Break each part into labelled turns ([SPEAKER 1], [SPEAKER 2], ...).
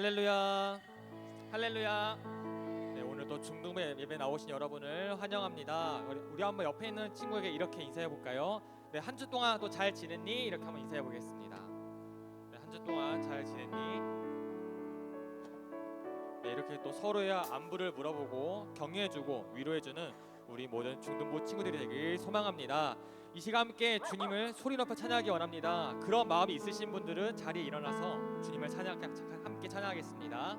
[SPEAKER 1] 할렐루야, 할렐루야. 네, 오늘 또 중동의 예배 나오신 여러분을 환영합니다. 우리 한번 옆에 있는 친구에게 이렇게 인사해 볼까요? 네, 한 주 동안 또 잘 지냈니? 이렇게 한번 인사해 보겠습니다. 네, 한 주 동안 잘 지냈니? 네, 이렇게 또 서로의 안부를 물어보고 격려해주고 위로해주는 우리 모든 중등부 친구들이 되길 소망합니다. 이 시간 함께 주님을 소리 높여 찬양하기 원합니다. 그런 마음이 있으신 분들은 자리에 일어나서 주님을 함께 찬양하겠습니다.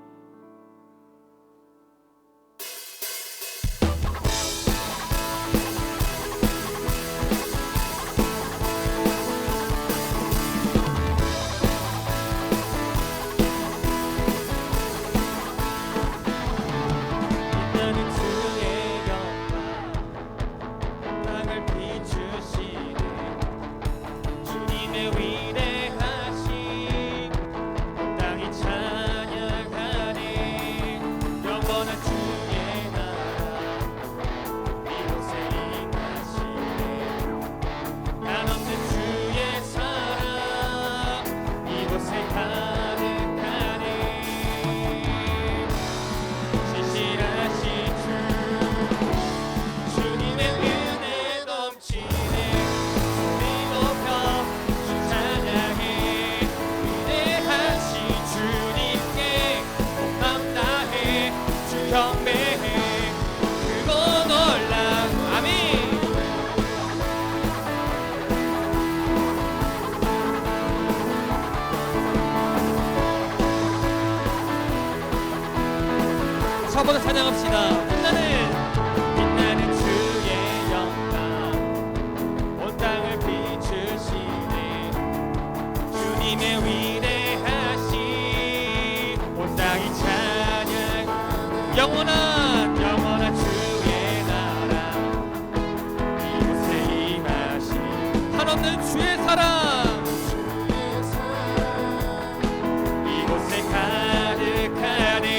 [SPEAKER 1] 한번 더 찬양합시다. 빛나는 주의 영광 온 땅을 비추시네. 주님의 위대하심 온 땅이 찬양. 영원한 주의 나라 이곳에 임하심. 한없는 주의 사랑 이곳에 가득하네.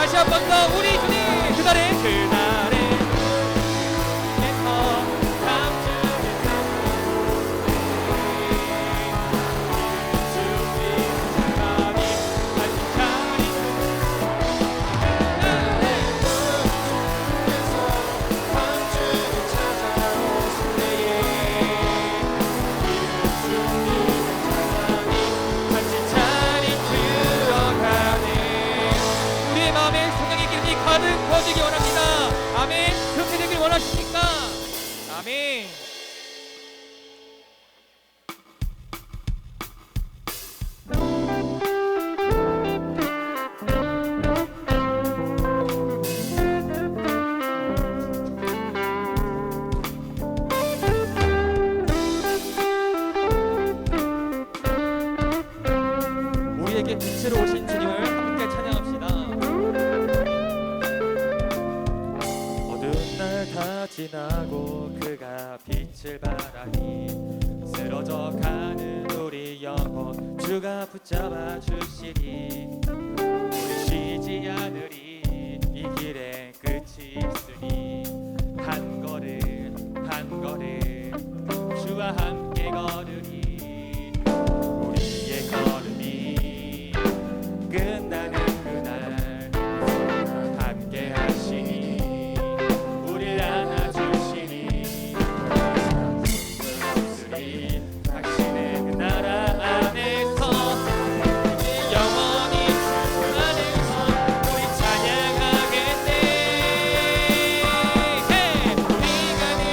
[SPEAKER 1] 다시 한 번 더 우리 주님 그날에 가득 퍼지기 원합니다. 아멘. 그렇게 되길 원하십니까? 아멘. 우리에게 빛으로 오신 주님을 함께 찬양합시다. 다 지나고 그가 빛을 발하니 쓰러져 가는 우리 영혼 주가 붙잡아 주시니 우리 쉬지 않으리 이 길에 끝이 있으니 한 걸음 한 걸음 주와 함께 걸으니 우리의 걸음이 끝나는 그날 함께 하시니 당신의 그 나라 안에서 영원히 주 안에서 우리 찬양하겠네. 우리가 늘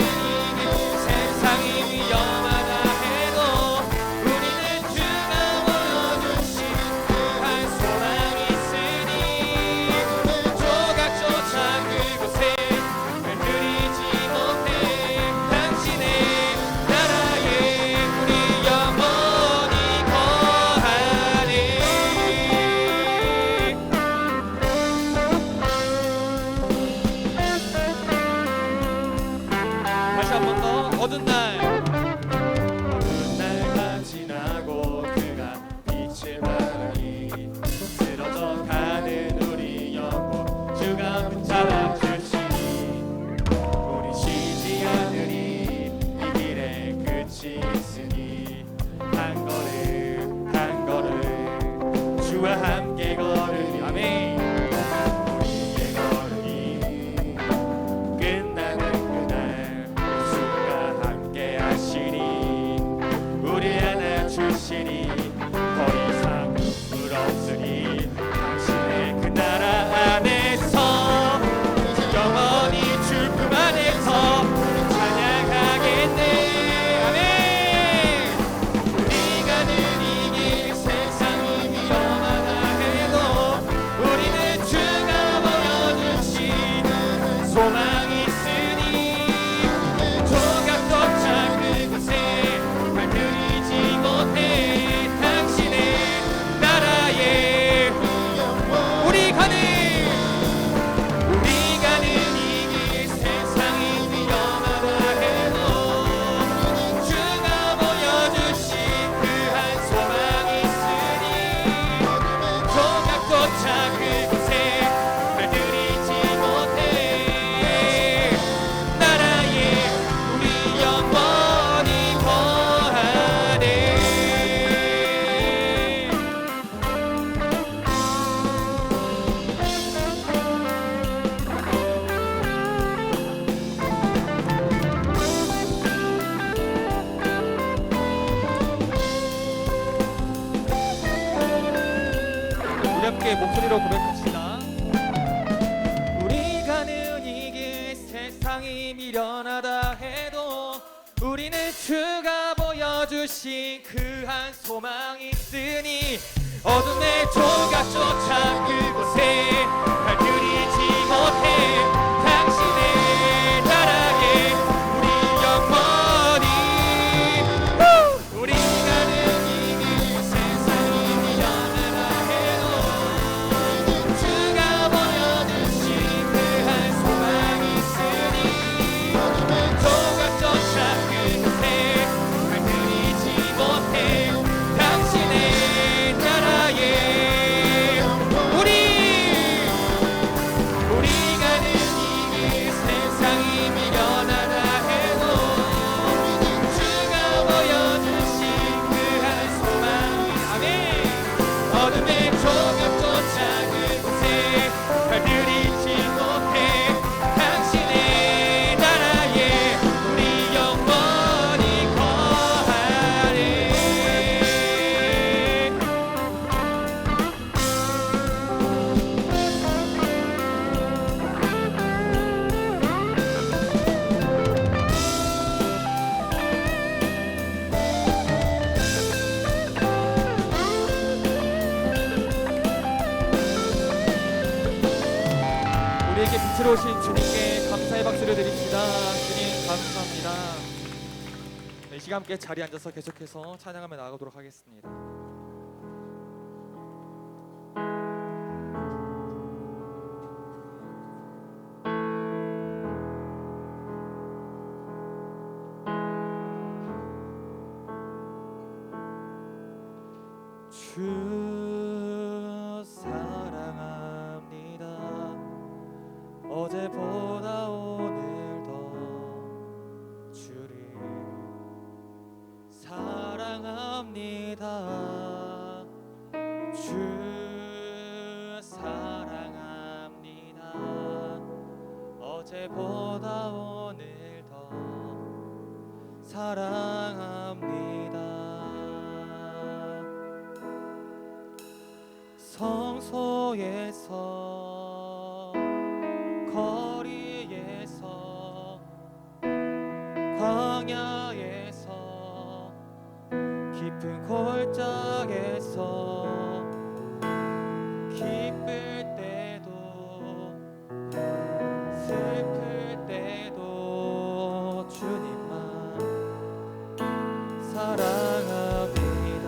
[SPEAKER 1] 세상이 위험하다 해도 우리는 주가 보여주신 그한 소망이 있으니 조각조차 그곳에 들이지 못해 당신의 나라에 우리 영원히 거하네. 다시 한 번 더. 어두운 날가 지나고 그가 빛을 발하니 쓰러져 가는 우리 영혼 주가 붙잡아 주시니 우리 쉬지 않으리 이 길에 끝이 있으니 한 걸음 한 걸음 주와 함께 걸으니 아멘. 우리의 걸음이 끝나는 그날 주가 함께 하시니 우리 안아 주시니 더 이상 눈물 없으니 당신의 그 나라 안에서 영원히 주 품 안에서 찬양하겠네. 아멘. 우리가 늘 이 길 세상이 위험하다 해도 우리는 주가 보여주시는 소망이 있으니 조각조차 그곳에 발들이지 못해 당신의 나라에 우리 가는 이 길 세상이 위험하다 해도 주가 보여주신 그한 소망이 있으니 조각조차 그곳에 발들이지 못해 나라에 우리 영원히 거하네. 우리 함께 목소리로 고백합시다. 우리 가는 이 길 세상이 미련하다 해도 우리는 주가 보여주신 그한 소망이 있으니 어두운 내 조각조차 그곳에 발들이지 못해 당신의 나라에 우리 영원히 우리 가는 이 길 세상이 미련하다 해도 주가 보여주신 그한 소망이 있으니 조각조차 그곳에 발들이지 못해 당신의 나라에 우리 우리에게 빛으로 오신 주님께 감사의 박수를 드립시다. 주님 감사합니다. 이 시간 함께 자리에 앉아서 계속해서 찬양하며 나아가도록 하겠습니다. 주 사랑합니다. 어제보다 오늘 더 주를 사랑합니다. 주 사랑합니다. 어제보다 오늘 더 사랑합니다. 성소에서 거리에서 광야에서 깊은 골짜기에서 기쁠 때도 슬플 때도 주님만 사랑합니다.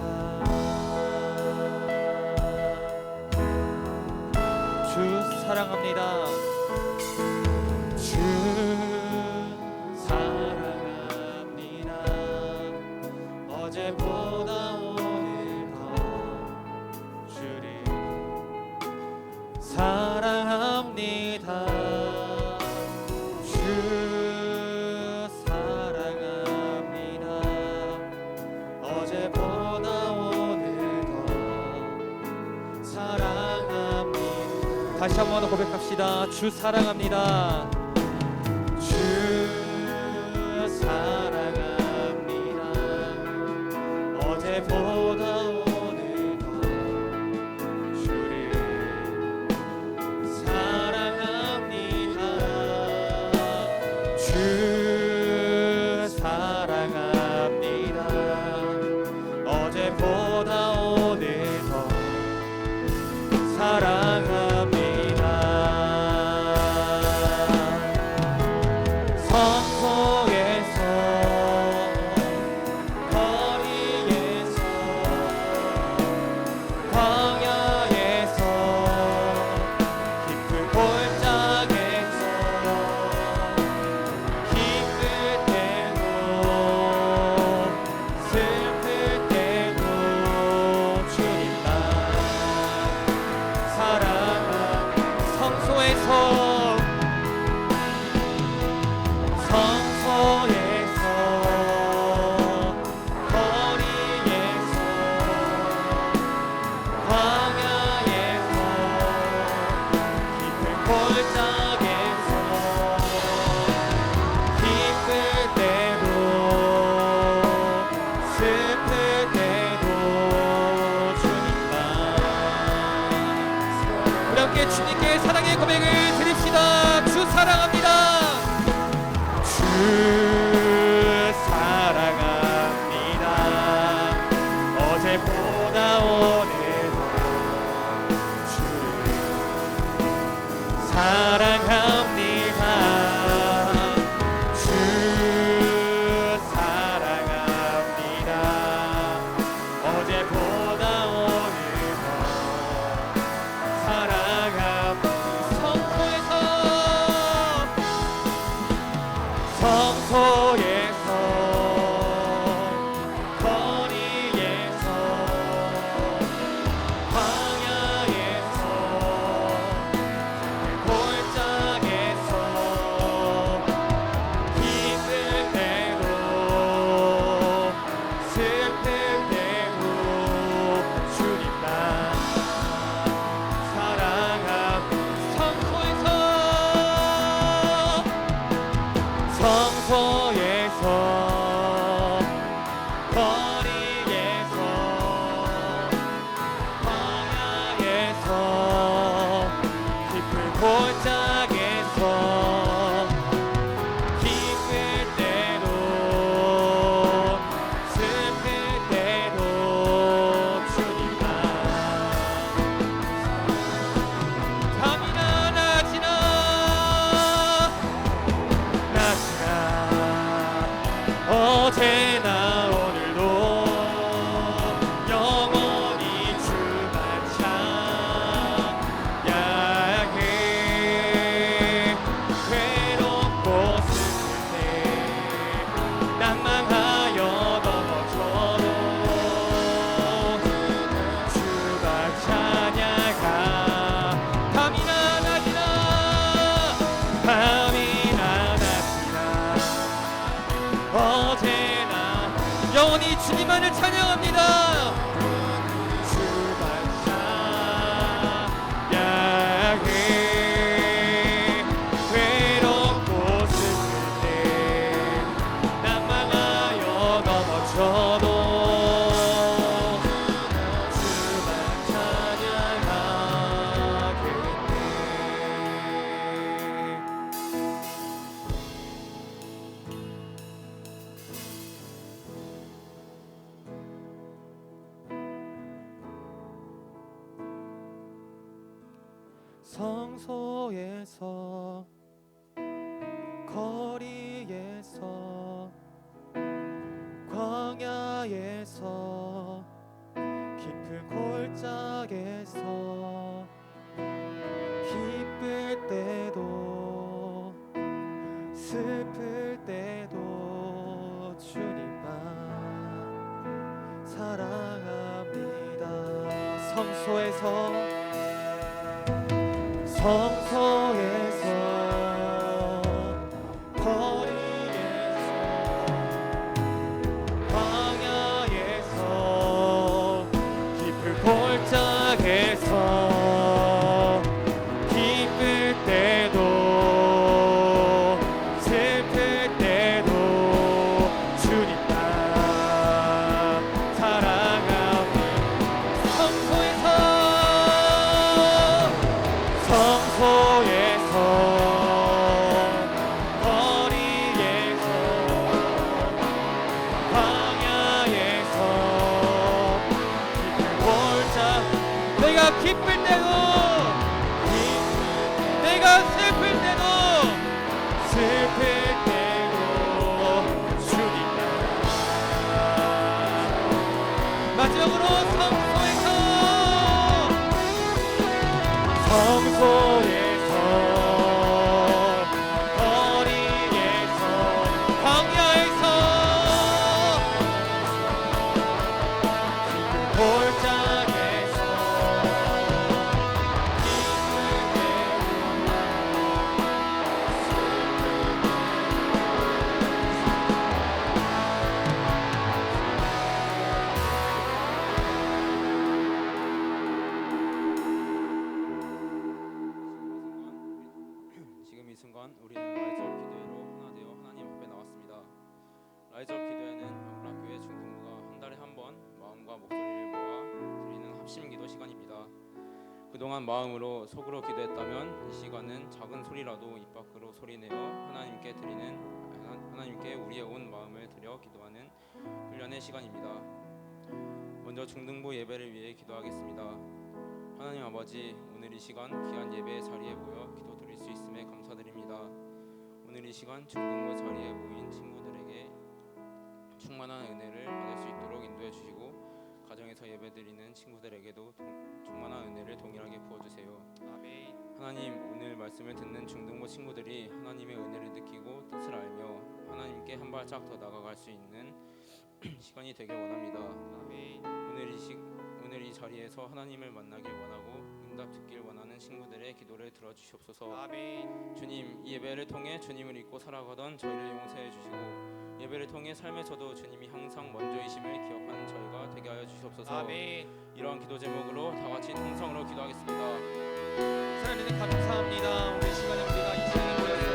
[SPEAKER 1] 주 사랑합니다. 주 사랑합니다. 어제보다 오늘 더 주를 사랑합니다. 주 사랑합니다. 어제보다 오늘 더 사랑합니다. 다시 한번 고백합시다. 주 사랑합니다. 주 사랑합니다. 어제보다 오늘 더 주를 사랑합니다. 주 사랑합니다. 어제보다 오늘 더 사랑합니다. 성소에서 거리에서 광야에서 깊은 골짜기에서 기쁠 때도 슬플 때도 주님만 사랑합니다. 성소에서 거리에서 광야에서 깊은 골짜기에서 기쁠 때도 슬플 때도 주님만 우리 함께 주님께 사랑의 고백을 드립시다. 주 사랑합니다. 주 사랑합니다. 어제보다 오늘 더 주를 사랑합니다. 주님만을 찬양합니다. 성소에서 거리에서 광야에서 깊은 골짜기에서 기쁠 때도 슬플 때도 주님만 사랑합니다. 성소에서 거리에서 광야에서 깊은 골짜기에서 기쁠 때도 슬플 때도 주님만 사랑합니다. 내가 기쁠 때도 내가 슬플 때도 주님만. 마지막으로 성소에서 거리에서 광야에서 골짜기에서
[SPEAKER 2] 지금 이 순간 우리는 라이즈업 기도회로 하나 되어 하나님 앞에 나왔습니다. 라이즈업 기도회는 영락교회 중등부가 한 달에 한 번 마음과 목소리를 모아 드리는 합심 기도 시간입니다. 그동안 마음으로 속으로 기도했다면 이 시간은 작은 소리라도 입 밖으로 소리내어 하나님께 우리의 온 마음을 드려 기도하는 훈련의 시간입니다. 먼저 중등부 예배를 위해 기도하겠습니다. 하나님 아버지, 오늘 이 시간 귀한 예배의 자리에 모여 기도 드릴 수 있음에 감사드립니다. 오늘 이 시간 중등부 자리에 모인 친구들에게 충만한 은혜를 받을 수 있도록 인도해 주시고, 가정에서 예배드리는 친구들에게도 충만한 은혜를 동일하게 부어주세요.
[SPEAKER 1] 아멘.
[SPEAKER 2] 하나님, 오늘 말씀을 듣는 중등부 친구들이 하나님의 은혜를 느끼고 뜻을 알며 하나님께 한 발짝 더 나아갈 수 있는 시간이 되길 원합니다.
[SPEAKER 1] 아멘.
[SPEAKER 2] 오늘 이 자리에서 하나님을 만나길 원하고 응답 듣길 원하는 친구들의 기도를 들어주시옵소서.
[SPEAKER 1] 아멘.
[SPEAKER 2] 주님, 이 예배를 통해 주님을 잊고 살아가던 저희를 용서해 주시고, 예배를 통해 삶에서도 주님이 항상 먼저이심을 기억하는 저희가 되게 하여 주시옵소서.
[SPEAKER 1] 아멘.
[SPEAKER 2] 이러한 기도 제목으로 다 같이 통성으로 기도하겠습니다.
[SPEAKER 1] 하나님 감사합니다. 우리 시간에 우리가 이 시간에 모여서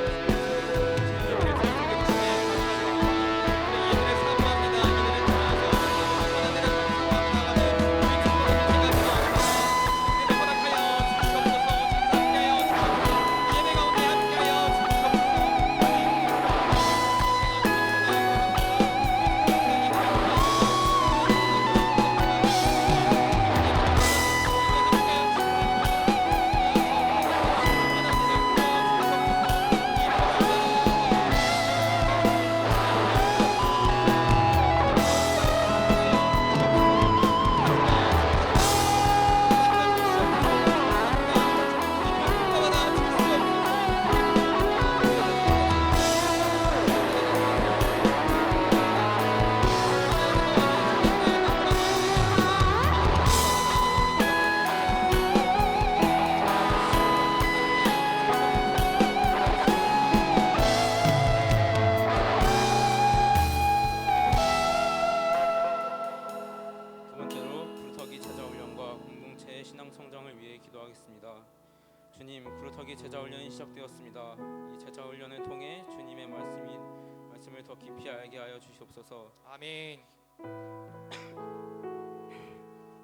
[SPEAKER 2] 기도하겠습니다. 이 제자 훈련을 통해 주님의 말씀을 더 깊이 알게 하여 주시옵소서.
[SPEAKER 1] 아멘.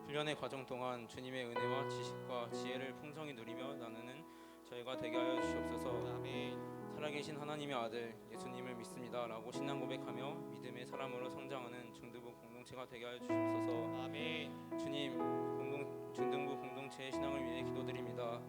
[SPEAKER 2] 훈련의 과정 동안 주님의 은혜와 지식과 지혜를 풍성히 누리며 나누는 저희가 되게 하여 주시옵소서.
[SPEAKER 1] 아멘.
[SPEAKER 2] 살아계신 하나님의 아들 예수님을 믿습니다라고 신앙 고백하며 믿음의 사람으로 성장하는 중등부 공동체가 되게 하여 주시옵소서.
[SPEAKER 1] 아멘.
[SPEAKER 2] 주님, 중등부 공동체의 신앙을 위해 기도드립니다.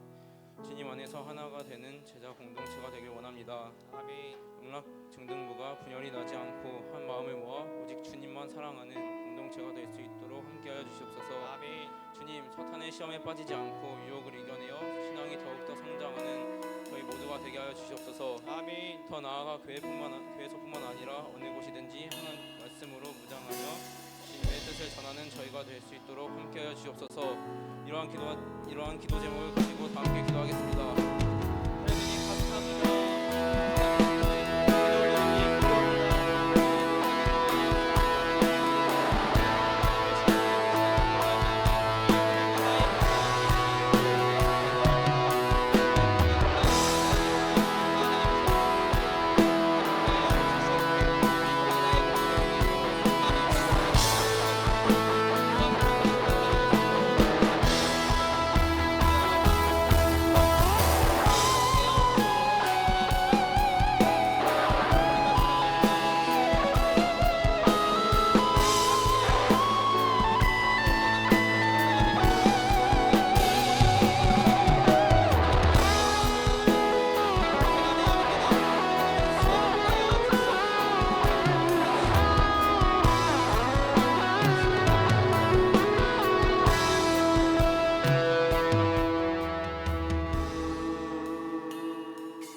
[SPEAKER 2] 주님 안에서 하나가 되는 제자 공동체가 되길 원합니다.
[SPEAKER 1] 아멘.
[SPEAKER 2] 영락 중등부가 분열이 나지 않고 한 마음을 모아 오직 주님만 사랑하는 공동체가 될 수 있도록 함께하여 주시옵소서.
[SPEAKER 1] 아멘.
[SPEAKER 2] 주님, 사탄의 시험에 빠지지 않고 유혹을 이겨내어 신앙이 더욱더 성장하는 저희 모두가 되게 하여 주시옵소서.
[SPEAKER 1] 아멘.
[SPEAKER 2] 더 나아가 교회에서뿐만 아니라 어느 곳이든지 하나님 말씀으로 무장하며 주님의 뜻을 전하는 저희가 될 수 있도록 함께하여 주시옵소서. 이러한 기도 제목을 가지고 다 함께 기도하겠습니다.
[SPEAKER 1] 하나님 감사합니다.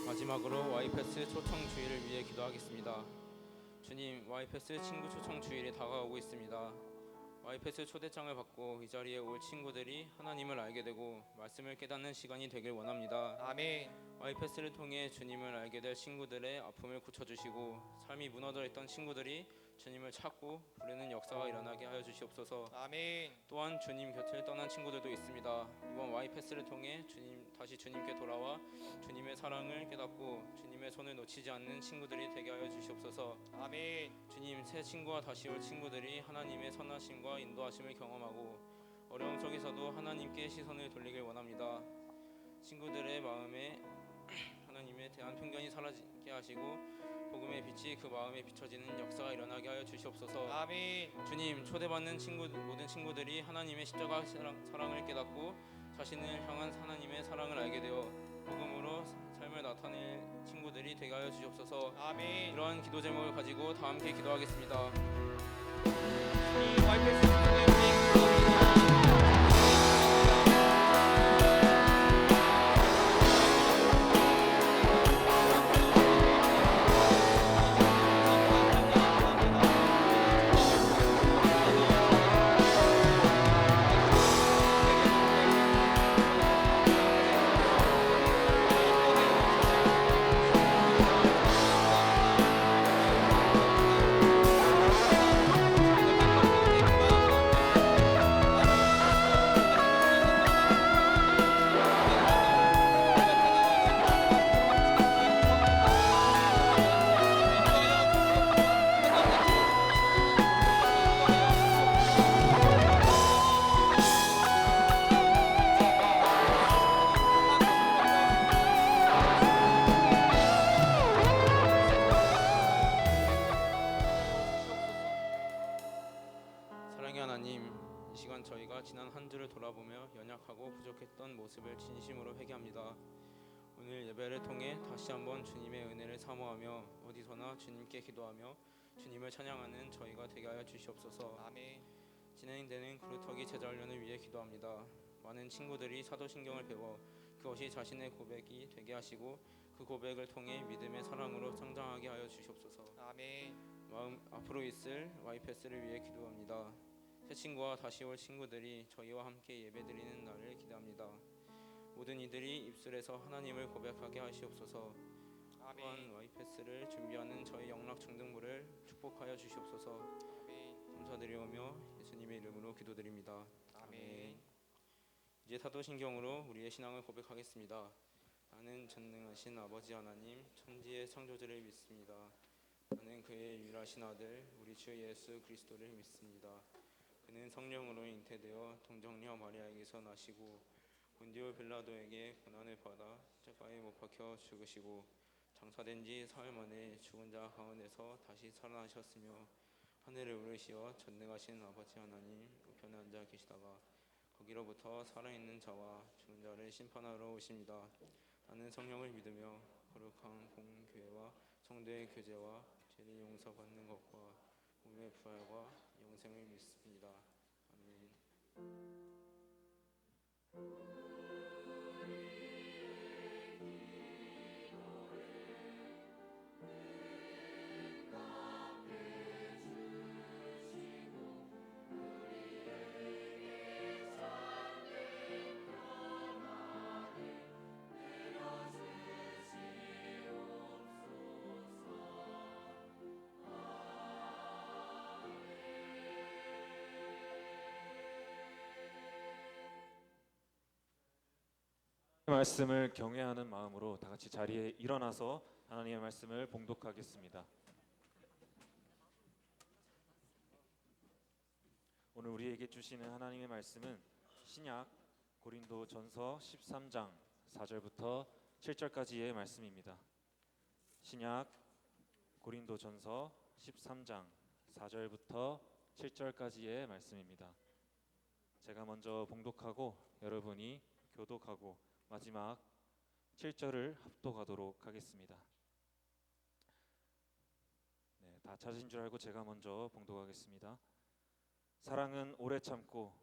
[SPEAKER 2] 마지막으로 와이패스 초청 주일을 위해 기도하겠습니다. 주님, 와이패스 친구 초청 주일이 다가오고 있습니다. 와이패스 초대장을 받고 이 자리에 올 친구들이 하나님을 알게 되고 말씀을 깨닫는 시간이 되길 원합니다.
[SPEAKER 1] 아멘.
[SPEAKER 2] 와이패스를 통해 주님을 알게 될 친구들의 아픔을 고쳐주시고 삶이 무너져 있던 친구들이 주님을 찾고 부르는 역사가 일어나게 하여 주시옵소서.
[SPEAKER 1] 아멘.
[SPEAKER 2] 또한 주님 곁을 떠난 친구들도 있습니다. 이번 와이패스를 통해 다시 주님께 돌아와 주님의 사랑을 깨닫고 주님의 손을 놓치지 않는 친구들이 되게 하여 주시옵소서.
[SPEAKER 1] 아멘.
[SPEAKER 2] 주님, 새 친구와 다시 올 친구들이 하나님의 선하심과 인도하심을 경험하고 어려움 속에서도 하나님께 시선을 돌리길 원합니다. 친구들의 마음에 하나님에 대한 편견이 사라지게 하시고 복음의 빛이 그 마음에 비춰지는 역사가 일어나게 하여 주시옵소서.
[SPEAKER 1] 아멘.
[SPEAKER 2] 주님, 초대받는 모든 친구들이 하나님의 십자가 사랑을 깨닫고 자신을 향한 하나님의 사랑을 알게 되어 복음으로 삶을 나타낼 친구들이 되게 하여 주시옵소서.
[SPEAKER 1] 아멘.
[SPEAKER 2] 이러한 기도 제목을 가지고 다 함께 기도하겠습니다.
[SPEAKER 1] 이 와이패스 친구들의 기도합니다.
[SPEAKER 2] 사랑의 하나님, 이 시간 저희가 지난 한 주를 돌아보며 연약하고 부족했던 모습을 진심으로 회개합니다. 오늘 예배를 통해 다시 한번 주님의 은혜를 사모하며 어디서나 주님께 기도하며 주님을 찬양하는 저희가 되게 하여 주시옵소서.
[SPEAKER 1] 아멘.
[SPEAKER 2] 진행되는 그루터기 제자 훈련을 위해 기도합니다. 많은 친구들이 사도신경을 배워 그것이 자신의 고백이 되게 하시고 그 고백을 통해 믿음의 사랑으로 성장하게 하여 주시옵소서.
[SPEAKER 1] 아멘.
[SPEAKER 2] 앞으로 있을 와이패스를 위해 기도합니다. 새 친구와 다시 올 친구들이 저희와 함께 예배드리는 날을 기대합니다. 모든 이들이 입술에서 하나님을 고백하게 하시옵소서. 또한
[SPEAKER 1] 아멘.
[SPEAKER 2] 와이패스를 준비하는 저희 영락 중등부를 축복하여 주시옵소서.
[SPEAKER 1] 아멘.
[SPEAKER 2] 감사드리오며 예수님의 이름으로 기도드립니다.
[SPEAKER 1] 아멘.
[SPEAKER 2] 이제 사도신경으로 우리의 신앙을 고백하겠습니다. 나는 전능하신 아버지 하나님 천지의 창조주를 믿습니다. 나는 그의 유일하신 아들 우리 주 예수 그리스도를 믿습니다. 그는 성령으로 잉태되어 동정녀 마리아에게서 나시고 본디오 빌라도에게 고난을 받아 십자가에 못 박혀 죽으시고 장사된 지 사흘 만에 죽은 자 가운데서 다시 살아나셨으며 하늘을 오르시어 전능하신 아버지 하나님 우편에 앉아 계시다가 거기로부터 살아있는 자와 죽은 자를 심판하러 오십니다. 나는 성령을 믿으며 거룩한 공교회와 성도의 교제와 죄를 용서받는 것과 몸의 부활과 영생을 믿습니다. 아멘.
[SPEAKER 3] 말씀을 경외하는 마음으로 다 같이 자리에 일어나서 하나님의 말씀을 봉독하겠습니다. 오늘 우리에게 주시는 하나님의 말씀은 신약 고린도전서 13장 4절부터 7절까지의 말씀입니다. 신약 고린도전서 13장 4절부터 7절까지의 말씀입니다. 제가 먼저 봉독하고 여러분이 교독하고 마지막 7절을 합독하도록 하겠습니다. 네, 다 찾으신 줄 알고 제가 먼저 봉독하겠습니다. 사랑은 오래 참고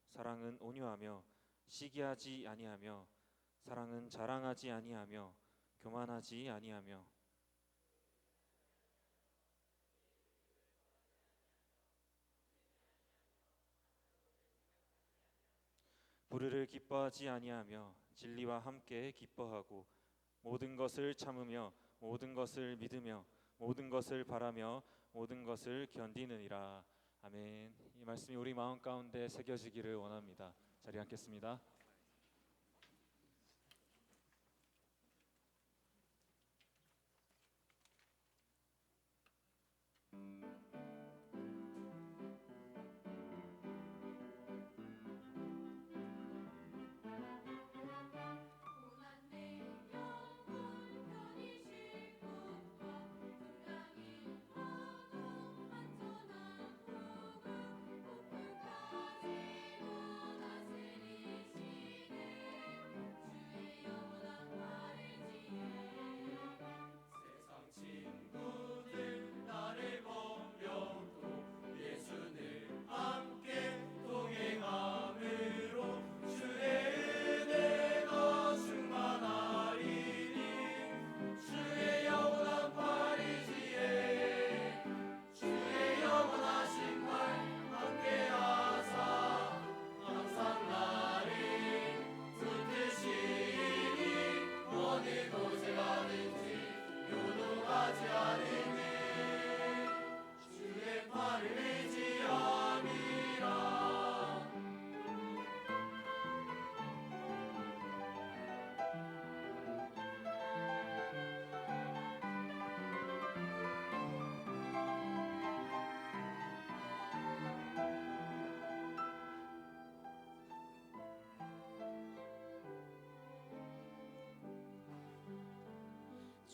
[SPEAKER 3] 사랑은 온유하며 시기하지 아니하며 사랑은 자랑하지 아니하며 교만하지 아니하며 불의를 기뻐하지 아니하며 진리와 함께 기뻐하고 모든 것을 참으며 모든 것을 믿으며 모든 것을 바라며 모든 것을 견디느니라. 아멘. 이 말씀이 우리 마음 가운데 새겨지기를 원합니다. 자리에 앉겠습니다.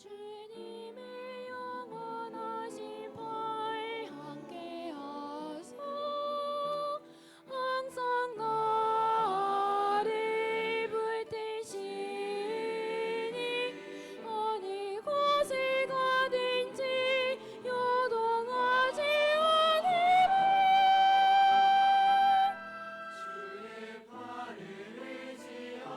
[SPEAKER 4] 주님의 영원하신 팔 함께하사 항상 나를 붙드시니 어느 곳에 가든지 요동하지 않으리.
[SPEAKER 5] 주의 팔을 의지함이라.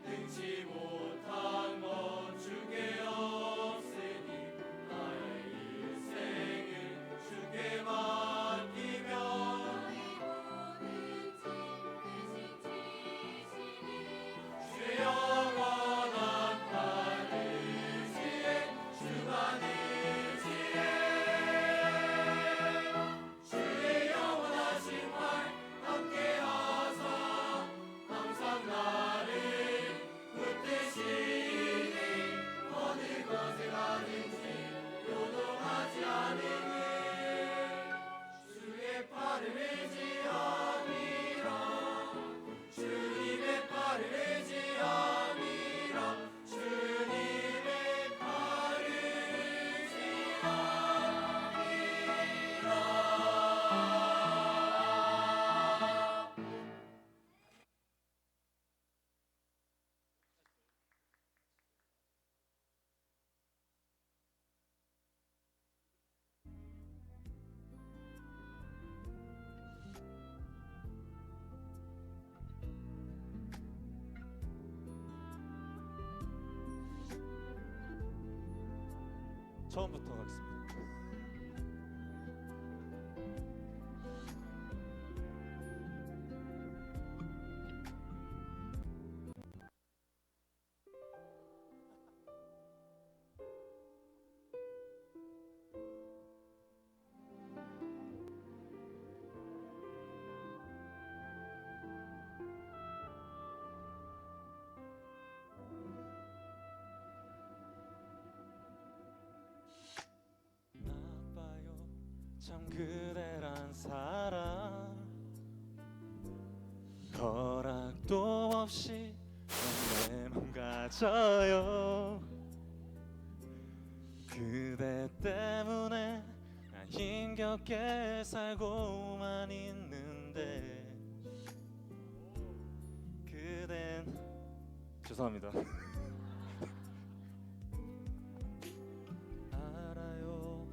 [SPEAKER 5] 능치 못한 것 주께 없으니 나의 일생을 주께 맡기며
[SPEAKER 4] 나의 모든 짐 대신 지시니
[SPEAKER 5] 주의 영원한 팔 의지에 주가 의지해 주의 영원하신 팔 함께하사 항상 나
[SPEAKER 3] 처음부터 가겠습니다. 나빠요 참 그대란 사람 허락도 없이 내 맘 가져요 그대 때문에 난 힘겹게 살고만 있는데 그댄 죄송합니다. 알아요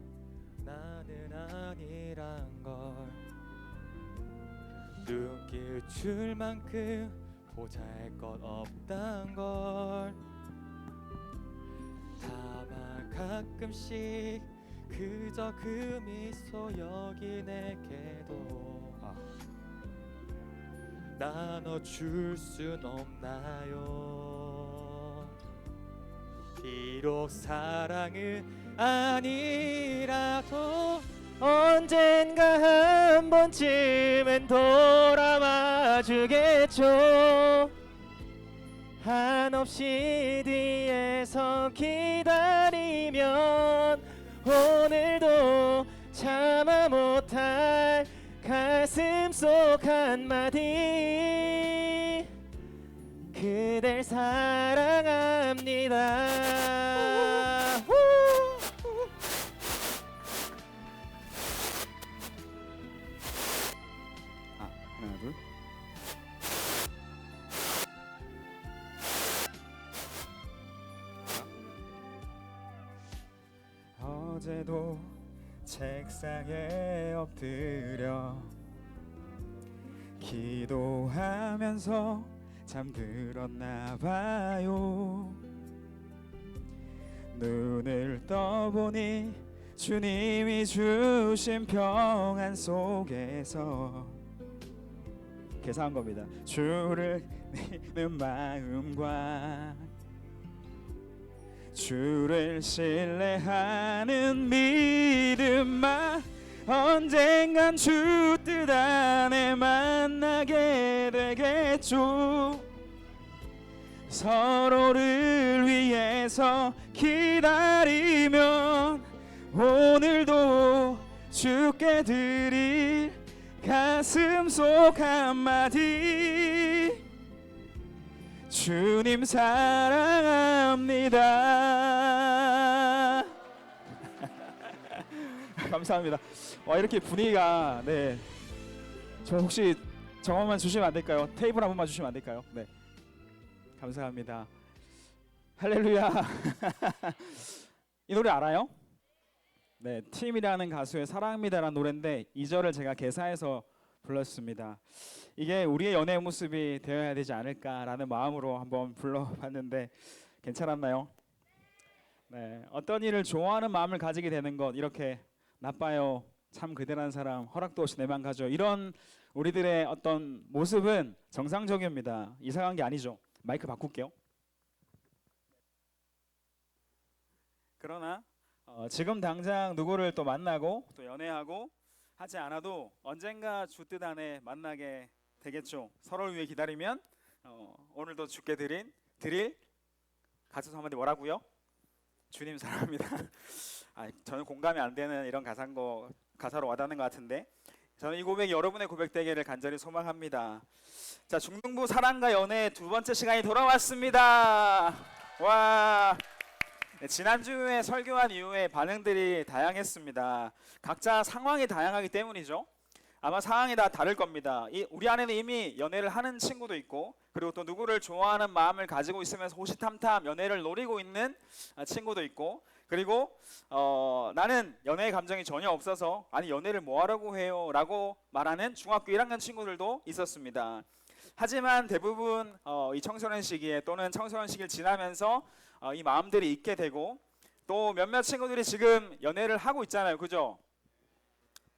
[SPEAKER 3] 나는 아니란 걸 느낄 줄만큼 보잘것 없단 걸 다만 가끔씩 그저 그 미소 여기 내게도 나눠줄 순 없나요 비록 사랑은 아니라도 언젠가 한 번쯤은 돌아와 주겠죠 한없이 뒤에서 기다리면 오늘도 참아 못할 가슴 속 한마디 그댈 사랑합니다.
[SPEAKER 6] 하나 둘. 어제도 책상에 엎드려 기도하면서 잠들었나 봐요. 눈을 떠보니 주님이 주신 평안 속에서 계산한 겁니다. 주를 내는 마음과 주를 신뢰하는 믿음만 언젠간 주 뜻 안에 만나게 되겠죠. 서로를 위해서 기다리면 오늘도 주께 드릴 가슴 속 한마디 주님 사랑합니다. 감사합니다. 이렇게 분위기가 네. 저 혹시 정원만 주시면 안 될까요? 테이블 한 번만 주시면 안 될까요? 네. 감사합니다. 할렐루야. 이 노래 알아요? 네, 팀이라는 가수의 사랑합니다라는 노래인데 2절을 제가 개사해서 불렀습니다. 이게 우리의 연애의 모습이 되어야 되지 않을까라는 마음으로 한번 불러봤는데 괜찮았나요? 네, 어떤 일을 좋아하는 마음을 가지게 되는 것 이렇게 나빠요 참 그대란 사람 허락도 없이 내만 가죠 이런 우리들의 어떤 모습은 정상적입니다. 이상한 게 아니죠. 마이크 바꿀게요. 그러나 지금 당장 누구를 또 만나고 또 연애하고 하지 않아도 언젠가 주 뜻 안에 만나게 되겠죠. 서로를 위해 기다리면 오늘도 주께 드릴 가수 한마디 뭐라고요? 주님 사랑합니다. 저는 공감이 안 되는 이런 가사로 와닿는 것 같은데 저는 이 고백이 여러분의 고백 되기를 간절히 소망합니다. 자, 중등부 사랑과 연애 두 번째 시간이 돌아왔습니다. 와. 네, 지난주에 설교한 이후에 반응들이 다양했습니다. 각자 상황이 다양하기 때문이죠. 아마 상황이 다 다를 겁니다. 우리 안에는 이미 연애를 하는 친구도 있고 그리고 또 누구를 좋아하는 마음을 가지고 있으면서 호시탐탐 연애를 노리고 있는 친구도 있고 그리고 나는 연애의 감정이 전혀 없어서 아니 연애를 뭐하라고 해요 라고 말하는 중학교 1학년 친구들도 있었습니다. 하지만 대부분 이 청소년 시기에 또는 청소년 시기를 지나면서 이 마음들이 있게 되고 또 몇몇 친구들이 지금 연애를 하고 있잖아요. 그죠?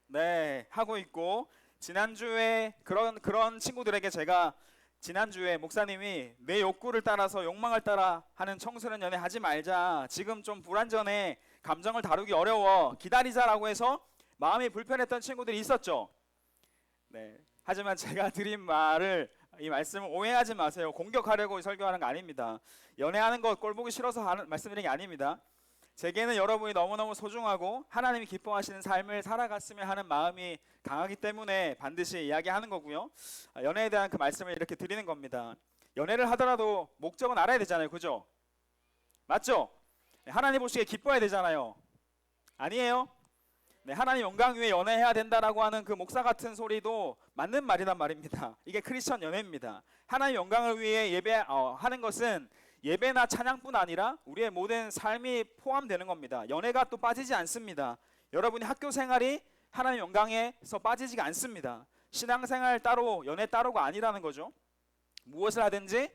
[SPEAKER 6] 네, 하고 있고 지난주에 그런 친구들에게 제가 지난주에 목사님이 내 욕구를 따라서 욕망을 따라 하는 청소년 연애 하지 말자. 지금 좀 불완전해. 감정을 다루기 어려워. 기다리자라고 해서 마음이 불편했던 친구들이 있었죠. 네. 하지만 제가 드린 이 말씀을 오해하지 마세요. 공격하려고 설교하는 거 아닙니다. 연애하는 거 꼴보기 싫어서 말씀드린 게 아닙니다. 제게는 여러분이 너무너무 소중하고 하나님이 기뻐하시는 삶을 살아갔으면 하는 마음이 강하기 때문에 반드시 이야기하는 거고요. 연애에 대한 그 말씀을 이렇게 드리는 겁니다. 연애를 하더라도 목적은 알아야 되잖아요. 그죠? 맞죠? 하나님 보시기에 기뻐야 되잖아요. 아니에요? 네, 하나님 영광 위에 연애해야 된다라고 하는 그 목사 같은 소리도 맞는 말이란 말입니다. 이게 크리스천 연애입니다. 하나님 영광을 위해 예배하는 것은 예배나 찬양뿐 아니라 우리의 모든 삶이 포함되는 겁니다. 연애가 또 빠지지 않습니다. 여러분이 학교 생활이 하나님 영광에서 빠지지가 않습니다. 신앙생활 따로 연애 따로가 아니라는 거죠. 무엇을 하든지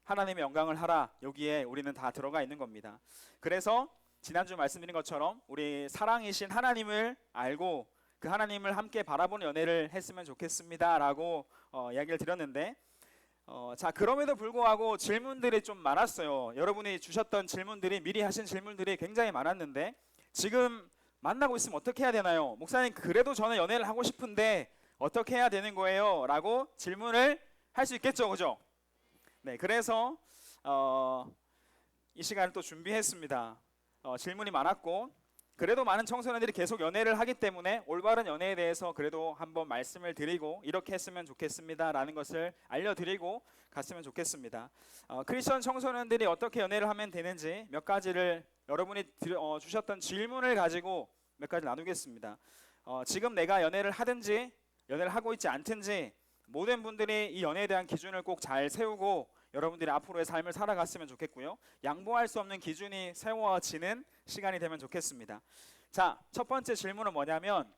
[SPEAKER 6] 하나님의 영광을 하라. 여기에 우리는 다 들어가 있는 겁니다. 그래서 지난주 말씀드린 것처럼 우리 사랑이신 하나님을 알고 그 하나님을 함께 바라보는 연애를 했으면 좋겠습니다 라고 이야기를 드렸는데 자, 그럼에도 불구하고 질문들이 좀 많았어요. 여러분이 주셨던 질문들이 미리 하신 질문들이 굉장히 많았는데 지금 만나고 있으면 어떻게 해야 되나요? 목사님 그래도 저는 연애를 하고 싶은데 어떻게 해야 되는 거예요? 라고 질문을 할 수 있겠죠. 그죠? 네, 그래서 이 시간을 또 준비했습니다. 질문이 많았고 그래도 많은 청소년들이 계속 연애를 하기 때문에 올바른 연애에 대해서 그래도 한번 말씀을 드리고 이렇게 했으면 좋겠습니다 라는 것을 알려드리고 갔으면 좋겠습니다. 크리스천 청소년들이 어떻게 연애를 하면 되는지 몇 가지를 여러분이 주셨던 질문을 가지고 몇 가지 나누겠습니다. 지금 내가 연애를 하든지 연애를 하고 있지 않든지 모든 분들이 이 연애에 대한 기준을 꼭 잘 세우고 여러분들이 앞으로의 삶을 살아갔으면 좋겠고요. 양보할 수 없는 기준이 세워지는 시간이 되면 좋겠습니다. 자, 첫 번째 질문은 뭐냐면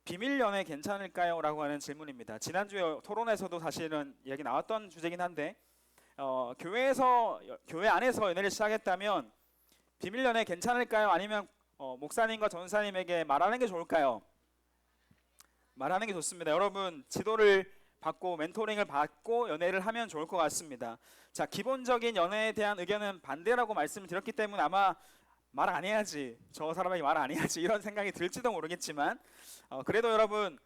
[SPEAKER 6] 비밀 연애 괜찮을까요? 라고 하는 질문입니다. 지난주에 토론에서도 사실은 얘기 나왔던 주제긴 한데 교회 안에서 연애를 시작했다면 비밀 연애 괜찮을까요? 아니면 목사님과 전사님에게 말하는 게 좋을까요? 말하는 게 좋습니다. 여러분 지도를 받고 멘토링을 받고 연애를 하면 좋을 것 같습니다. 자, 기본적인 연애에 대한 의견은 반대라고 말씀을 드렸기 때문에 아마 말 안 해야지, 저 사람에게 말 안 해야지 이런 생각이 들지도 모르겠지만 그래도 여러분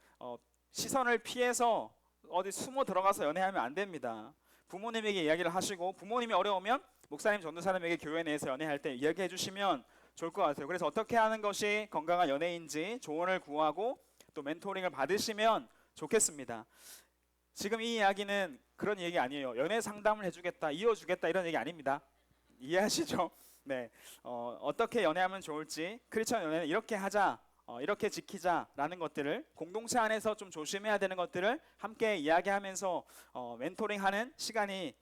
[SPEAKER 6] 시선을 피해서 어디 숨어 들어가서 연애하면 안 됩니다. 부모님에게 이야기를 하시고 부모님이 어려우면 목사님 전도사님에게 교회 내에서 연애할 때 이야기해 주시면 좋을 것 같아요. 그래서 어떻게 하는 것이 건강한 연애인지 조언을 구하고 또 멘토링을 받으시면 좋겠습니다. 지금 이 이야기는 그런 얘기 아니에요. 연애 상담을 해주겠다, 이어주겠다 이런 얘기 아닙니다. 이해하시죠? 네, 어떻게 연애하면 좋을지 크리스천 연애는 이렇게 하자, 이렇게 지키자라는 것들을 공동체 안에서 좀 조심해야 되는 것들을 함께 이야기하면서 멘토링하는 시간이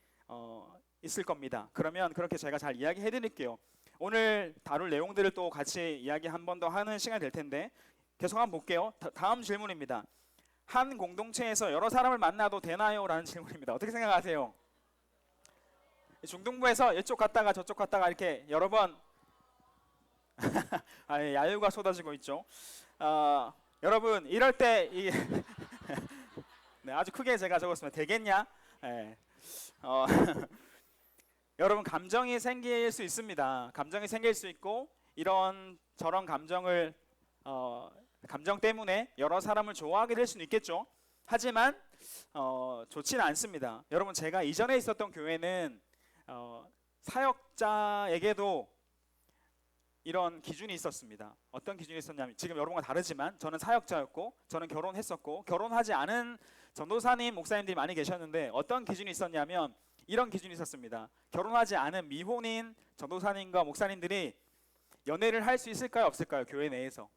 [SPEAKER 6] 있을 겁니다. 그러면 그렇게 제가 잘 이야기해 드릴게요. 오늘 다룰 내용들을 또 같이 이야기 한 번 더 하는 시간이 될 텐데 계속 한번 볼게요. 다음 질문입니다. 한 공동체에서 여러 사람을 만나도 되나요? 라는 질문입니다. 어떻게 생각하세요? 중등부에서 이쪽 갔다가 저쪽 갔다가 이렇게 여러 번 야유가 쏟아지고 있죠. 여러분 이럴 때 네, 아주 크게 제가 적었습니다. 되겠냐? 네. 여러분 감정이 생길 수 있습니다. 감정이 생길 수 있고 이런 저런 감정을 감정 때문에 여러 사람을 좋아하게 될 수는 있겠죠. 하지만 좋지는 않습니다. 여러분 제가 이전에 있었던 교회는 사역자에게도 이런 기준이 있었습니다. 어떤 기준이 있었냐면 지금 여러분과 다르지만 저는 사역자였고 저는 결혼했었고 결혼하지 않은 전도사님 목사님들이 많이 계셨는데 어떤 기준이 있었냐면 이런 기준이 있었습니다. 결혼하지 않은 미혼인 전도사님과 목사님들이 연애를 할 수 있을까요? 없을까요? 교회 내에서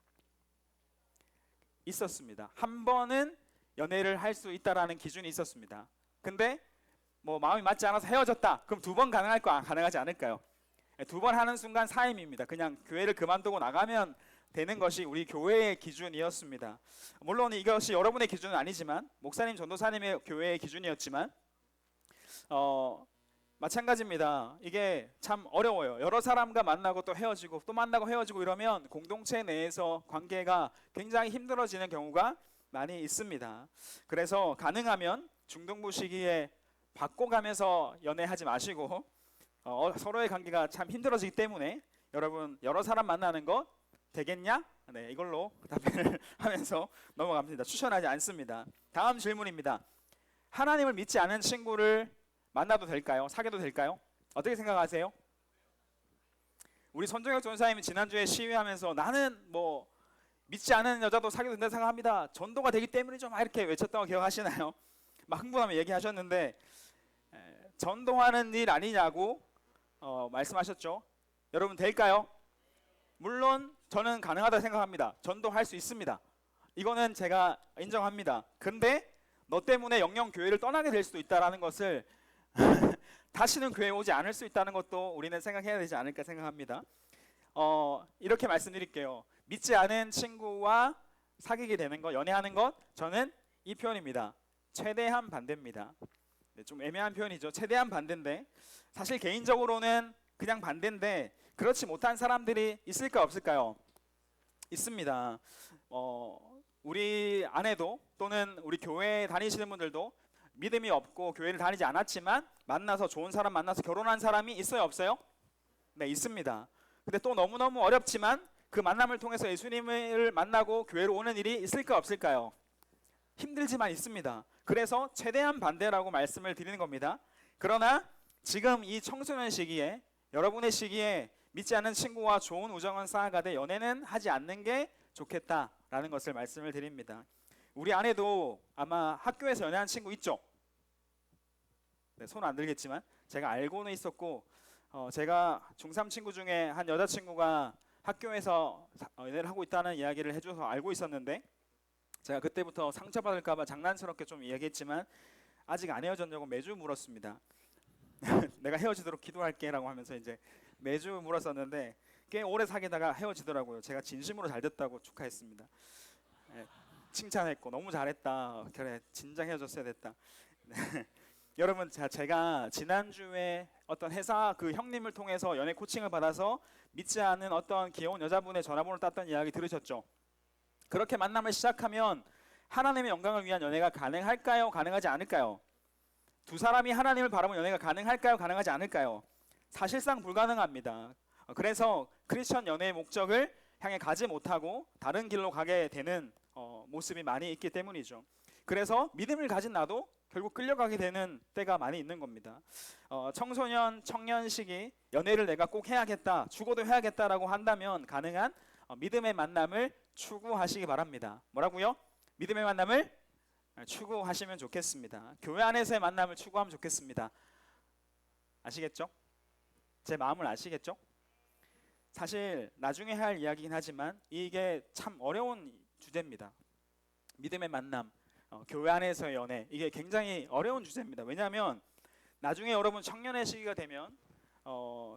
[SPEAKER 6] 있었습니다. 한 번은 연애를 할 수 있다라는 기준이 있었습니다. 근데 뭐 마음이 맞지 않아서 헤어졌다. 그럼 두 번 가능할까? 가능하지 않을까요? 두 번 하는 순간 사임입니다. 그냥 교회를 그만두고 나가면 되는 것이 우리 교회의 기준이었습니다. 물론 이것이 여러분의 기준은 아니지만 목사님 전도사님의 교회의 기준이었지만 마찬가지입니다. 이게 참 어려워요. 여러 사람과 만나고 또 헤어지고 또 만나고 헤어지고 이러면 공동체 내에서 관계가 굉장히 힘들어지는 경우가 많이 있습니다. 그래서 가능하면 중등부 시기에 바꿔가면서 연애하지 마시고 서로의 관계가 참 힘들어지기 때문에 여러분 여러 사람 만나는 것 되겠냐? 네, 이걸로 답변을 하면서 넘어갑니다. 추천하지 않습니다. 다음 질문입니다. 하나님을 믿지 않은 친구를 만나도 될까요? 사귀어도 될까요? 어떻게 생각하세요? 우리 손정혁 전사님이 지난주에 시위하면서 나는 뭐 믿지 않은 여자도 사귀어도 된다 생각합니다. 전도가 되기 때문이죠. 막 이렇게 외쳤던 거 기억하시나요? 막 흥분하며 얘기하셨는데 전도하는 일 아니냐고 말씀하셨죠. 여러분 될까요? 물론 저는 가능하다 생각합니다. 전도할 수 있습니다. 이거는 제가 인정합니다. 근데 너 때문에 영영 교회를 떠나게 될 수도 있다는 것을 다시는 교회에 오지 않을 수 있다는 것도 우리는 생각해야 되지 않을까 생각합니다. 이렇게 말씀드릴게요. 믿지 않은 친구와 사귀게 되는 것, 연애하는 것, 저는 이 표현입니다. 최대한 반대입니다. 네, 좀 애매한 표현이죠. 최대한 반대인데 사실 개인적으로는 그냥 반대인데 그렇지 못한 사람들이 있을까 없을까요? 있습니다. 우리 안에도 또는 우리 교회에 다니시는 분들도 믿음이 없고 교회를 다니지 않았지만 만나서 좋은 사람 만나서 결혼한 사람이 있어요 없어요? 네, 있습니다. 근데 또 너무너무 어렵지만 그 만남을 통해서 예수님을 만나고 교회로 오는 일이 있을까 없을까요? 힘들지만 있습니다. 그래서 최대한 반대라고 말씀을 드리는 겁니다. 그러나 지금 이 청소년 시기에 여러분의 시기에 믿지 않는 친구와 좋은 우정은 쌓아가되 연애는 하지 않는 게 좋겠다라는 것을 말씀을 드립니다. 우리 안에도 아마 학교에서 연애한 친구 있죠? 네, 손 안 들겠지만 제가 알고는 있었고 제가 중3 친구 중에 한 여자친구가 학교에서 연애를 하고 있다는 이야기를 해줘서 알고 있었는데 제가 그때부터 상처받을까 봐 장난스럽게 좀 이야기했지만 아직 안 헤어졌냐고 매주 물었습니다. 내가 헤어지도록 기도할게 라고 하면서 이제 매주 물었었는데 꽤 오래 사귀다가 헤어지더라고요. 제가 진심으로 잘 됐다고 축하했습니다. 네, 칭찬했고 너무 잘했다. 그래 진작 헤어졌어야 됐다. 여러분 제가 지난주에 어떤 회사 그 형님을 통해서 연애 코칭을 받아서 믿지 않는 어떤 귀여운 여자분의 전화번호를 땄던 이야기 들으셨죠? 그렇게 만남을 시작하면 하나님의 영광을 위한 연애가 가능할까요? 가능하지 않을까요? 두 사람이 하나님을 바라보는 연애가 가능할까요? 가능하지 않을까요? 사실상 불가능합니다. 그래서 크리스천 연애의 목적을 향해 가지 못하고 다른 길로 가게 되는 모습이 많이 있기 때문이죠. 그래서 믿음을 가진 나도 결국 끌려가게 되는 때가 많이 있는 겁니다. 청소년, 청년 시기 연애를 내가 꼭 해야겠다, 죽어도 해야겠다라고 한다면 가능한 믿음의 만남을 추구하시기 바랍니다. 뭐라고요? 믿음의 만남을 추구하시면 좋겠습니다. 교회 안에서의 만남을 추구하면 좋겠습니다. 아시겠죠? 제 마음을 아시겠죠? 사실 나중에 할 이야기긴 하지만 이게 참 어려운 주제입니다. 믿음의 만남, 교회 안에서의 연애, 이게 굉장히 어려운 주제입니다. 왜냐하면 나중에 여러분 청년의 시기가 되면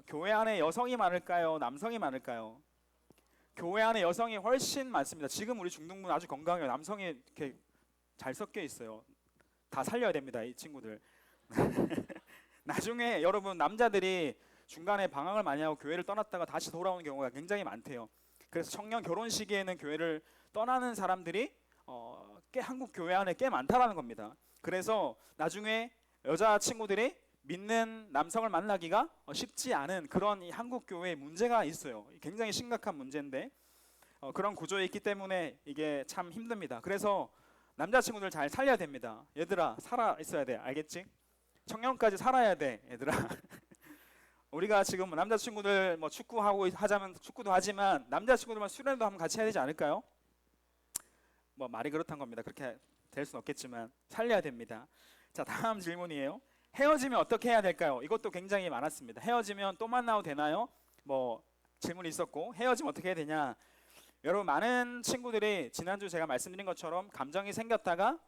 [SPEAKER 6] 교회 안에 여성이 많을까요? 남성이 많을까요? 교회 안에 여성이 훨씬 많습니다. 지금 우리 중등부는 아주 건강해요. 남성이 이렇게 잘 섞여 있어요. 다 살려야 됩니다, 이 친구들. 나중에 여러분 남자들이 중간에 방황을 많이 하고 교회를 떠났다가 다시 돌아오는 경우가 굉장히 많대요. 그래서 청년 결혼 시기에는 교회를 떠나는 사람들이 꽤 한국 교회 안에 꽤 많다라는 겁니다. 그래서 나중에 여자 친구들이 믿는 남성을 만나기가 쉽지 않은 그런 이 한국 교회에 문제가 있어요. 굉장히 심각한 문제인데 그런 구조에 있기 때문에 이게 참 힘듭니다. 그래서 남자친구들 잘 살려야 됩니다. 얘들아 살아 있어야 돼. 알겠지? 청년까지 살아야 돼. 얘들아. 우리가 지금 남자친구들 뭐 축구하고 하자면 축구도 하지만 남자친구들만 수련도 한번 같이 해야 되지 않을까요? 뭐 말이 그렇단 겁니다. 그렇게 될 수는 없겠지만 살려야 됩니다. 자, 다음 질문이에요. 헤어지면 어떻게 해야 될까요? 이것도 굉장히 많았습니다. 헤어지면 또 만나도 되나요? 뭐 질문이 있었고 헤어지면 어떻게 해야 되냐? 여러분 많은 친구들이 지난주 제가 말씀드린 것처럼 감정이 생겼다가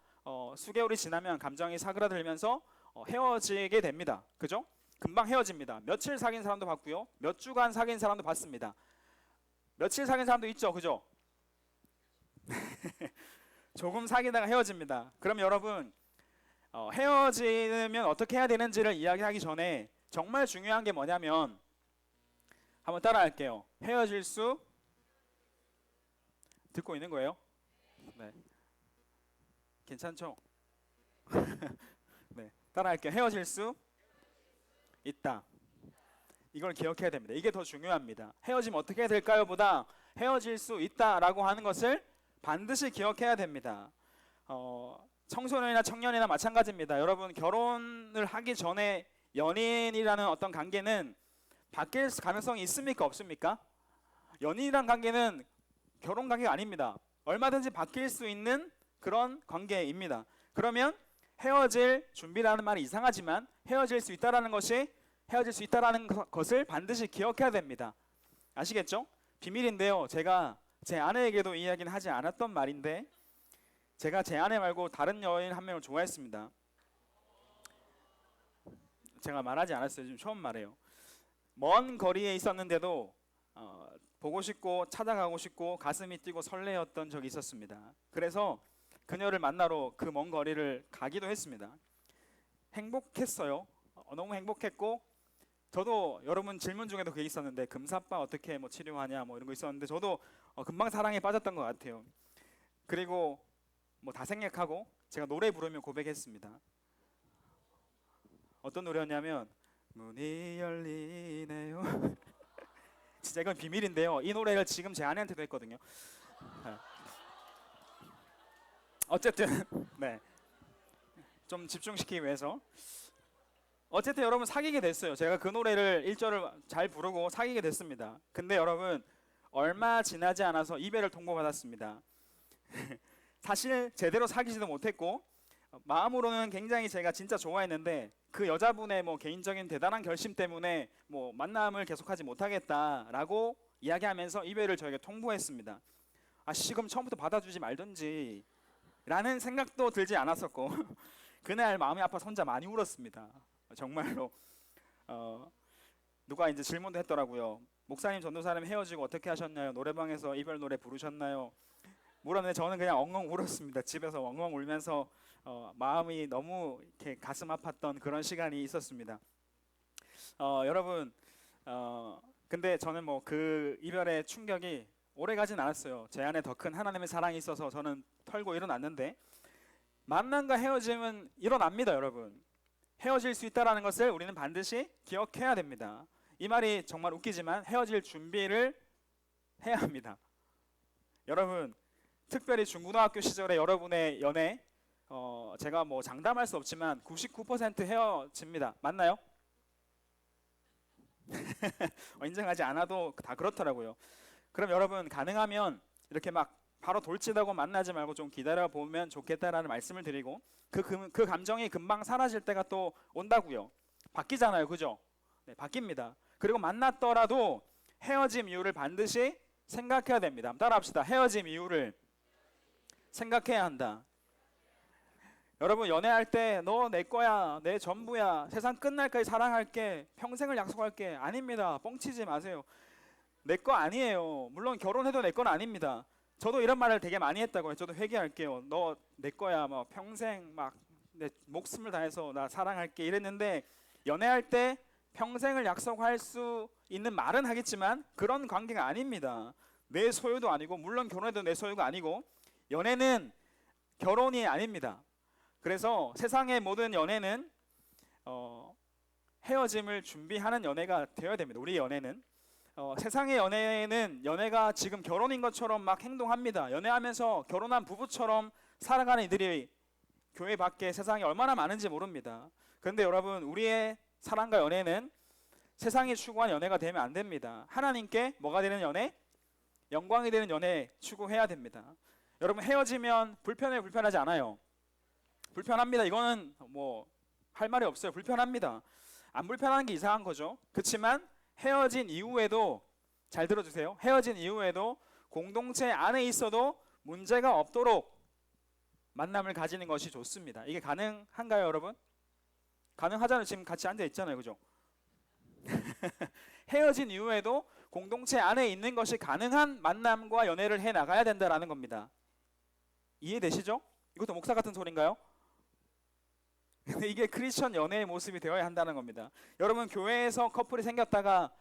[SPEAKER 6] 수개월이 지나면 감정이 사그라들면서 헤어지게 됩니다. 그죠? 금방 헤어집니다. 며칠 사귄 사람도 봤고요. 몇 주간 사귄 사람도 봤습니다. 며칠 사귄 사람도 있죠. 그죠? 조금 사귀다가 헤어집니다. 그럼 여러분 헤어지면 어떻게 해야 되는지를 이야기하기 전에 정말 중요한 게 뭐냐면 한번 따라할게요. 헤어질 수 듣고 있는 거예요? 네. 괜찮죠? 네. 따라할게요. 헤어질 수 있다. 이걸 기억해야 됩니다. 이게 더 중요합니다. 헤어지면 어떻게 해야 될까요? 보다 헤어질 수 있다라고 하는 것을 반드시 기억해야 됩니다. 청소년이나 청년이나 마찬가지입니다. 여러분 결혼을 하기 전에 연인이라는 어떤 관계는 바뀔 가능성이 있습니까? 없습니까? 연인이란 관계는 결혼 관계가 아닙니다. 얼마든지 바뀔 수 있는 그런 관계입니다. 그러면 헤어질 준비라는 말이 이상하지만 헤어질 수 있다라는 것을 반드시 기억해야 됩니다. 아시겠죠? 비밀인데요. 제가 제 아내에게도 이야기는 하지 않았던 말인데 제가 제 아내 말고 다른 여인 한 명을 좋아했습니다. 제가 말하지 않았어요. 지금 처음 말해요. 먼 거리에 있었는데도 보고 싶고 찾아가고 싶고 가슴이 뛰고 설레었던 적이 있었습니다. 그래서 그녀를 만나러 그 먼 거리를 가기도 했습니다. 행복했어요. 너무 행복했고 저도 여러분 질문 중에도 그게 있었는데 금사빠 어떻게 뭐 치료하냐 뭐 이런 거 있었는데 저도 금방 사랑에 빠졌던 것 같아요. 그리고 뭐 다 생략하고 제가 노래 부르며 고백했습니다. 어떤 노래였냐면 문이 열리네요. 진짜 이건 비밀인데요. 이 노래를 지금 제 아내한테도 했거든요. 어쨌든 네. 좀 집중시키기 위해서 어쨌든 여러분 사귀게 됐어요. 제가 그 노래를 1절을 잘 부르고 사귀게 됐습니다. 근데 여러분 얼마 지나지 않아서 이별을 통보받았습니다. 사실 제대로 사귀지도 못했고 마음으로는 굉장히 제가 진짜 좋아했는데 그 여자분의 뭐 개인적인 대단한 결심 때문에 뭐 만남을 계속하지 못하겠다라고 이야기하면서 이별을 저에게 통보했습니다. 그럼 처음부터 받아주지 말든지 라는 생각도 들지 않았었고 그날 마음이 아파서 혼자 많이 울었습니다. 정말로 누가 이제 질문도 했더라고요. 목사님 전도사님 헤어지고 어떻게 하셨나요? 노래방에서 이별 노래 부르셨나요? 물었는데 저는 그냥 엉엉 울었습니다. 집에서 엉엉 울면서 마음이 너무 이렇게 가슴 아팠던 그런 시간이 있었습니다. 여러분 근데 저는 뭐 그 이별의 충격이 오래 가진 않았어요. 제 안에 더 큰 하나님의 사랑이 있어서 저는 털고 일어났는데 만남과 헤어짐은 일어납니다. 여러분 헤어질 수 있다는 것을 우리는 반드시 기억해야 됩니다. 이 말이 정말 웃기지만 헤어질 준비를 해야 합니다. 여러분 특별히 중고등학교 시절에 여러분의 연애 제가 뭐 장담할 수 없지만 99% 헤어집니다. 맞나요? 인정하지 않아도 다 그렇더라고요. 그럼 여러분 가능하면 이렇게 막 바로 돌진하고 만나지 말고 좀 기다려 보면 좋겠다라는 말씀을 드리고 그 감정이 금방 사라질 때가 또 온다고요. 바뀌잖아요, 그죠? 네, 바뀝니다. 그리고 만났더라도 헤어짐 이유를 반드시 생각해야 됩니다. 따라합시다. 헤어짐 이유를 생각해야 한다. 여러분 연애할 때 너 내 거야, 내 전부야, 세상 끝날까지 사랑할게, 평생을 약속할게. 아닙니다. 뻥치지 마세요. 내 거 아니에요. 물론 결혼해도 내 건 아닙니다. 저도 이런 말을 되게 많이 했다고요. 저도 회개할게요. 너 내 거야, 뭐 평생 막 내 목숨을 다해서 나 사랑할게 이랬는데 연애할 때 평생을 약속할 수 있는 말은 하겠지만 그런 관계가 아닙니다. 내 소유도 아니고 물론 결혼해도 내 소유가 아니고 연애는 결혼이 아닙니다. 그래서 세상의 모든 연애는 헤어짐을 준비하는 연애가 되어야 됩니다. 우리 연애는 세상의 연애는 연애가 지금 결혼인 것처럼 막 행동합니다. 연애하면서 결혼한 부부처럼 살아가는 이들이 교회 밖에 세상에 얼마나 많은지 모릅니다. 그런데 여러분 우리의 사랑과 연애는 세상이 추구한 연애가 되면 안 됩니다. 하나님께 뭐가 되는 연애? 영광이 되는 연애 추구해야 됩니다. 여러분 헤어지면 불편하지 않아요? 불편합니다. 이거는 뭐 할 말이 없어요. 불편합니다. 안 불편한 게 이상한 거죠. 그렇지만 헤어진 이후에도 잘 들어주세요. 헤어진 이후에도 공동체 안에 있어도 문제가 없도록 만남을 가지는 것이 좋습니다. 이게 가능한가요, 여러분? 가능하잖아요. 지금 같이 앉아 있잖아요, 그죠? 헤어진 이후에도 공동체 안에 있는 것이 가능한 만남과 연애를 해 나가야 된다라는 겁니다. 이해되시죠? 이것도 목사 같은 소리인가요? 근데 이게 크리스천 연애의 모습이 되어야 한다는 겁니다. 여러분 교회에서 커플이 생겼다가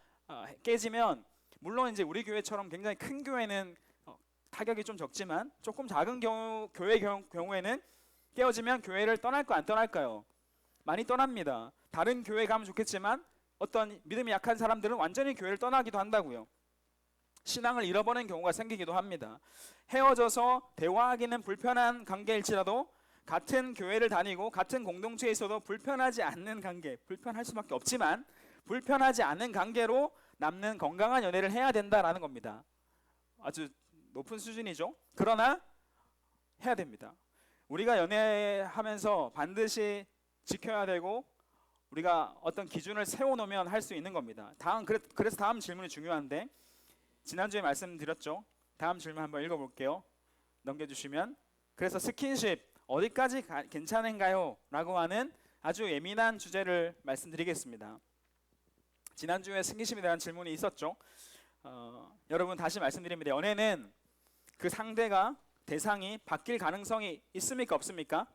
[SPEAKER 6] 깨지면 물론 이제 우리 교회처럼 굉장히 큰 교회는 타격이 좀 적지만 조금 작은 교회 경우에는 깨어지면 교회를 떠날까 안 떠날까요? 많이 떠납니다. 다른 교회 가면 좋겠지만 어떤 믿음이 약한 사람들은 완전히 교회를 떠나기도 한다고요. 신앙을 잃어버리는 경우가 생기기도 합니다. 헤어져서 대화하기는 불편한 관계일지라도 같은 교회를 다니고 같은 공동체에 있어도 불편하지 않는 관계, 불편할 수밖에 없지만 불편하지 않는 관계로 남는 건강한 연애를 해야 된다라는 겁니다. 아주 높은 수준이죠. 그러나 해야 됩니다. 우리가 연애하면서 반드시 지켜야 되고 우리가 어떤 기준을 세워놓으면 할 수 있는 겁니다. 그래서 다음 질문이 중요한데 지난주에 말씀드렸죠. 다음 질문 한번 읽어볼게요. 넘겨주시면 그래서 스킨십 어디까지 괜찮은가요? 라고 하는 아주 예민한 주제를 말씀드리겠습니다. 지난주에 스킨십에 대한 질문이 있었죠. 여러분 다시 말씀드립니다. 연애는 그 상대가 대상이 바뀔 가능성이 있습니까? 없습니까?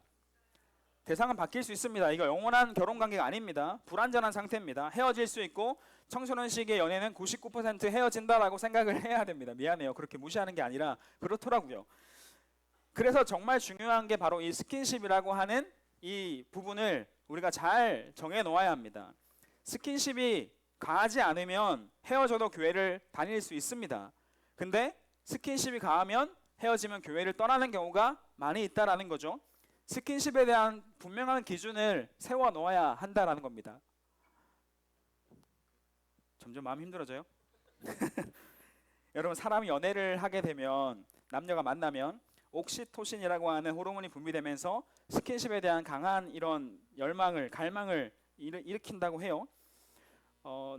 [SPEAKER 6] 대상은 바뀔 수 있습니다. 이거 영원한 결혼관계가 아닙니다. 불완전한 상태입니다. 헤어질 수 있고 청소년 시기의 연애는 99% 헤어진다라고 생각을 해야 됩니다. 미안해요. 그렇게 무시하는 게 아니라 그렇더라고요. 그래서 정말 중요한 게 바로 이 스킨십이라고 하는 이 부분을 우리가 잘 정해 놓아야 합니다. 스킨십이 가하지 않으면 헤어져도 교회를 다닐 수 있습니다. 근데 스킨십이 가하면 헤어지면 교회를 떠나는 경우가 많이 있다라는 거죠. 스킨십에 대한 분명한 기준을 세워 놓아야 한다라는 겁니다. 점점 마음이 힘들어져요. 여러분 사람이 연애를 하게 되면 남녀가 만나면 옥시토신이라고 하는 호르몬이 분비되면서 스킨십에 대한 강한 이런 열망을 갈망을 일으킨다고 해요.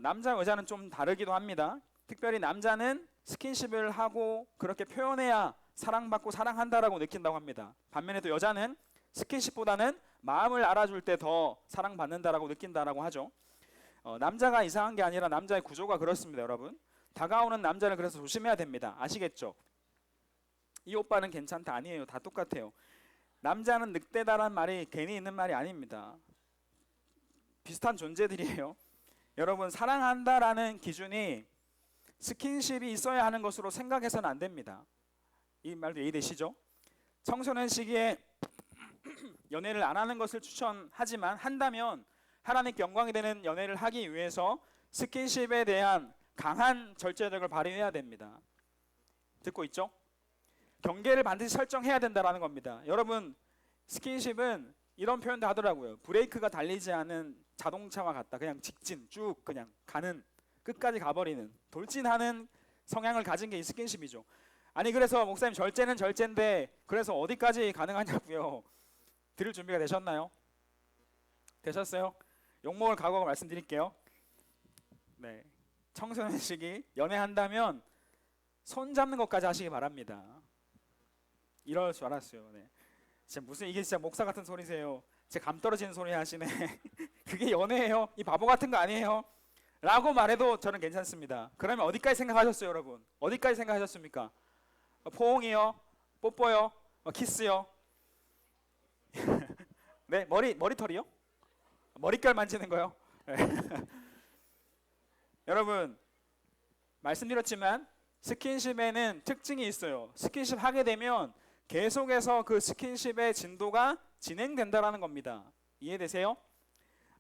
[SPEAKER 6] 남자 여자는 좀 다르기도 합니다. 특별히 남자는 스킨십을 하고 그렇게 표현해야 사랑받고 사랑한다라고 느낀다고 합니다. 반면에 또 여자는 스킨십보다는 마음을 알아줄 때 더 사랑받는다라고 느낀다라고 하죠. 남자가 이상한 게 아니라 남자의 구조가 그렇습니다. 여러분 다가오는 남자를 그래서 조심해야 됩니다. 아시겠죠? 이 오빠는 괜찮다 아니에요. 다 똑같아요. 남자는 늑대다란 말이 괜히 있는 말이 아닙니다. 비슷한 존재들이에요. 여러분 사랑한다라는 기준이 스킨십이 있어야 하는 것으로 생각해서는 안 됩니다. 이 말도 이해되시죠? 청소년 시기에 연애를 안 하는 것을 추천하지만 한다면 하나님께 영광이 되는 연애를 하기 위해서 스킨십에 대한 강한 절제력을 발휘해야 됩니다. 듣고 있죠? 경계를 반드시 설정해야 된다는 겁니다. 여러분 스킨십은 이런 표현도 하더라고요. 브레이크가 달리지 않은 자동차와 같다. 그냥 직진 쭉 그냥 가는 끝까지 가버리는 돌진하는 성향을 가진 게 이 스킨십이죠. 아니 그래서 목사님 절제는 절제인데 그래서 어디까지 가능하냐고요. 들을 준비가 되셨나요? 되셨어요? 욕먹을 각오가 말씀드릴게요. 네, 청소년 시기 연애한다면 손 잡는 것까지 하시기 바랍니다. 이럴 줄 알았어요. 네. 진짜 무슨 이게 진짜 목사 같은 소리세요. 제 감 떨어지는 소리 하시네. 그게 연애예요? 이 바보 같은 거 아니에요? 라고 말해도 저는 괜찮습니다. 그러면 어디까지 생각하셨어요, 여러분? 어디까지 생각하셨습니까? 포옹이요? 뽀뽀요? 키스요? 네, 머리털이요? 머릿결 만지는 거요? 네. 여러분 말씀드렸지만 스킨십에는 특징이 있어요. 스킨십 하게 되면 계속해서 그 스킨십의 진도가 진행된다라는 겁니다. 이해되세요?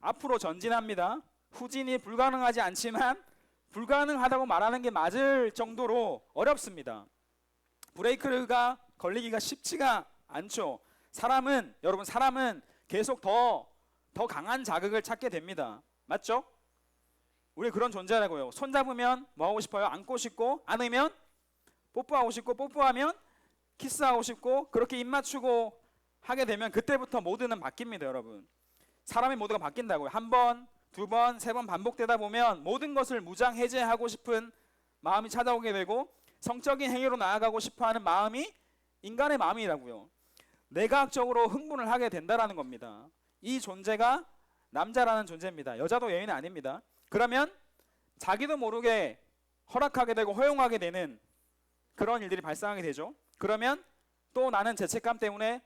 [SPEAKER 6] 앞으로 전진합니다. 후진이 불가능하지 않지만 불가능하다고 말하는 게 맞을 정도로 어렵습니다. 브레이크가 걸리기가 쉽지가 않죠. 여러분 사람은 계속 더 강한 자극을 찾게 됩니다. 맞죠? 우리 그런 존재라고요. 손 잡으면 뭐 하고 싶어요? 안고 싶고, 안으면 뽀뽀하고 싶고, 뽀뽀하면 키스하고 싶고, 그렇게 입 맞추고 하게 되면 그때부터 모두는 바뀝니다. 여러분 사람의 모두가 바뀐다고요. 한 번, 두 번, 세 번 반복되다 보면 모든 것을 무장해제하고 싶은 마음이 찾아오게 되고 성적인 행위로 나아가고 싶어하는 마음이 인간의 마음이라고요. 내각적으로 흥분을 하게 된다라는 겁니다. 이 존재가 남자라는 존재입니다. 여자도 예외는 아닙니다. 그러면 자기도 모르게 허락하게 되고 허용하게 되는 그런 일들이 발생하게 되죠. 그러면 또 나는 죄책감 때문에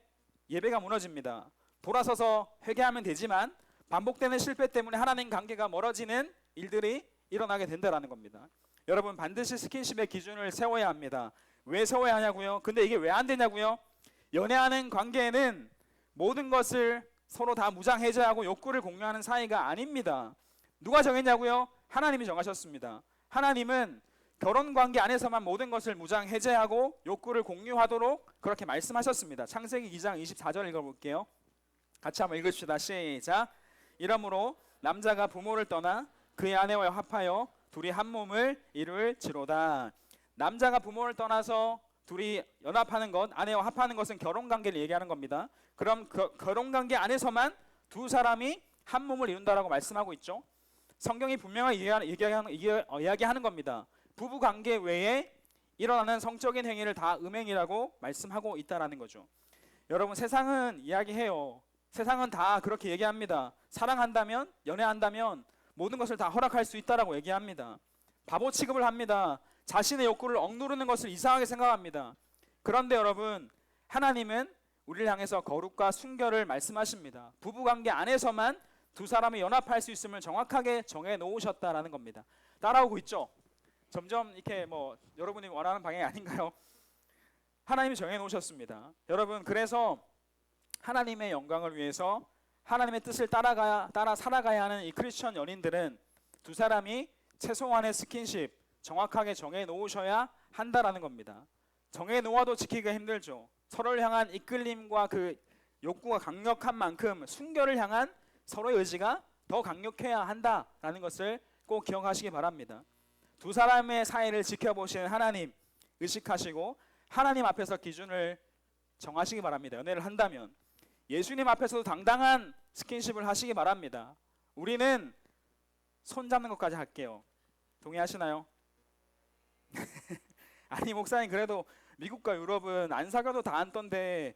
[SPEAKER 6] 예배가 무너집니다. 돌아서서 회개하면 되지만 반복되는 실패 때문에 하나님 관계가 멀어지는 일들이 일어나게 된다라는 겁니다. 여러분 반드시 스킨십의 기준을 세워야 합니다. 왜 세워야 하냐고요? 근데 이게 왜 안 되냐고요? 연애하는 관계에는 모든 것을 서로 다 무장해제하고 욕구를 공유하는 사이가 아닙니다. 누가 정했냐고요? 하나님이 정하셨습니다. 하나님은 결혼 관계 안에서만 모든 것을 무장해제하고 욕구를 공유하도록 그렇게 말씀하셨습니다. 창세기 2장 24절 읽어볼게요. 같이 한번 읽읍시다. 시작. 이러므로 남자가 부모를 떠나 그의 아내와 합하여 둘이 한 몸을 이룰지로다. 남자가 부모를 떠나서 둘이 연합하는 것, 아내와 합하는 것은 결혼 관계를 얘기하는 겁니다. 그럼 결혼 관계 안에서만 두 사람이 한 몸을 이룬다라고 말씀하고 있죠. 성경이 분명하게 이야기하는 겁니다. 부부 관계 외에 일어나는 성적인 행위를 다 음행이라고 말씀하고 있다라는 거죠. 여러분 세상은 이야기해요. 세상은 다 그렇게 얘기합니다. 사랑한다면, 연애한다면 모든 것을 다 허락할 수 있다라고 얘기합니다. 바보 취급을 합니다. 자신의 욕구를 억누르는 것을 이상하게 생각합니다. 그런데 여러분 하나님은 우리를 향해서 거룩과 순결을 말씀하십니다. 부부관계 안에서만 두 사람이 연합할 수 있음을 정확하게 정해 놓으셨다라는 겁니다. 따라오고 있죠? 점점 이렇게 뭐 여러분이 원하는 방향이 아닌가요? 하나님이 정해 놓으셨습니다. 여러분 그래서 하나님의 영광을 위해서 하나님의 뜻을 따라 살아가야 하는 이 크리스천 연인들은 두 사람이 최소한의 스킨십 정확하게 정해 놓으셔야 한다라는 겁니다. 정해 놓아도 지키기가 힘들죠. 서로를 향한 이끌림과 그 욕구가 강력한 만큼 순결을 향한 서로의 의지가 더 강력해야 한다라는 것을 꼭 기억하시기 바랍니다. 두 사람의 사이를 지켜보시는 하나님 의식하시고 하나님 앞에서 기준을 정하시기 바랍니다. 연애를 한다면 예수님 앞에서도 당당한 스킨십을 하시기 바랍니다. 우리는 손 잡는 것까지 할게요. 동의하시나요? 아니 목사님 그래도 미국과 유럽은 안 사귀어도 다 앉던데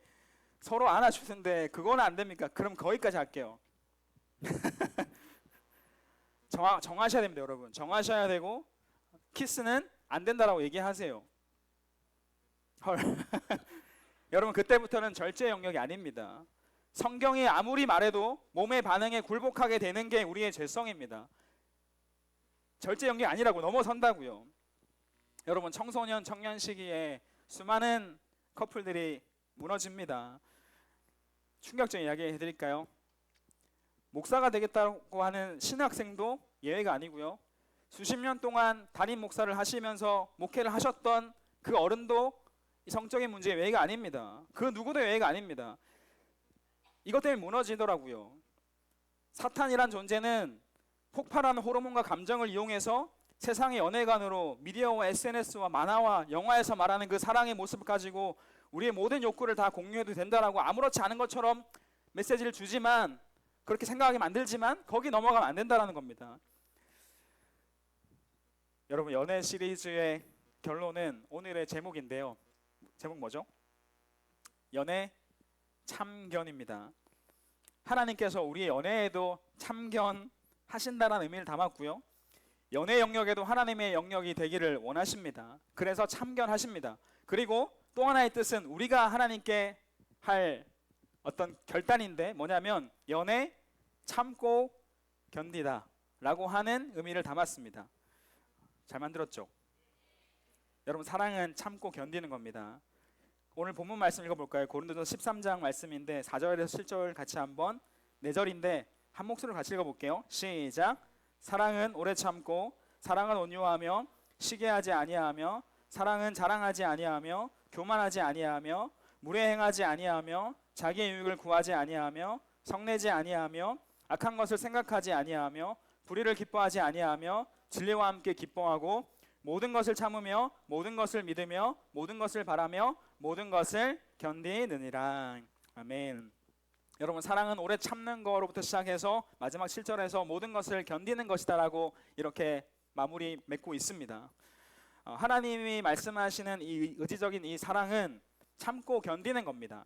[SPEAKER 6] 서로 안아주는데 그거는 안 됩니까? 그럼 거기까지 할게요. 정하셔야 됩니다 여러분. 정하셔야 되고 키스는 안 된다라고 얘기하세요. 헐. 여러분 그때부터는 절제 영역이 아닙니다. 성경이 아무리 말해도 몸의 반응에 굴복하게 되는 게 우리의 죄성입니다. 절제 영역이 아니라고 넘어선다고요. 여러분 청소년 청년 시기에 수많은 커플들이 무너집니다. 충격적인 이야기 해드릴까요? 목사가 되겠다고 하는 신학생도 예외가 아니고요. 수십 년 동안 담임 목사를 하시면서 목회를 하셨던 그 어른도 성적인 문제의 예외가 아닙니다. 그 누구도 예외가 아닙니다. 이것 때문에 무너지더라고요. 사탄이란 존재는 폭발하는 호르몬과 감정을 이용해서 세상의 연애관으로 미디어와 SNS와 만화와 영화에서 말하는 그 사랑의 모습을 가지고 우리의 모든 욕구를 다 공유해도 된다라고 아무렇지 않은 것처럼 메시지를 주지만 그렇게 생각하게 만들지만 거기 넘어가면 안 된다라는 겁니다. 여러분 연애 시리즈의 결론은 오늘의 제목인데요. 제목 뭐죠? 연애 참견입니다. 하나님께서 우리의 연애에도 참견하신다는 의미를 담았고요. 연애 영역에도 하나님의 영역이 되기를 원하십니다. 그래서 참견하십니다. 그리고 또 하나의 뜻은 우리가 하나님께 할 어떤 결단인데 뭐냐면 연애 참고 견디다 라고 하는 의미를 담았습니다. 잘 만들었죠? 여러분 사랑은 참고 견디는 겁니다. 오늘 본문 말씀 읽어볼까요? 고린도전서 13장 말씀인데 4절에서 7절 같이 한번 4절인데 한 목소리로 같이 읽어볼게요. 시작. 사랑은 오래 참고 사랑은 온유하며 시기하지 아니하며 사랑은 자랑하지 아니하며 교만하지 아니하며 무례행하지 아니하며 자기의 유익을 구하지 아니하며 성내지 아니하며 악한 것을 생각하지 아니하며 불의를 기뻐하지 아니하며 진리와 함께 기뻐하고 모든 것을 참으며 모든 것을 믿으며 모든 것을 바라며 모든 것을 견디느니라. 아멘. 여러분 사랑은 오래 참는 거로부터 시작해서 마지막 7절에서 모든 것을 견디는 것이다라고 이렇게 마무리 맺고 있습니다. 하나님이 말씀하시는 이 의지적인 이 사랑은 참고 견디는 겁니다.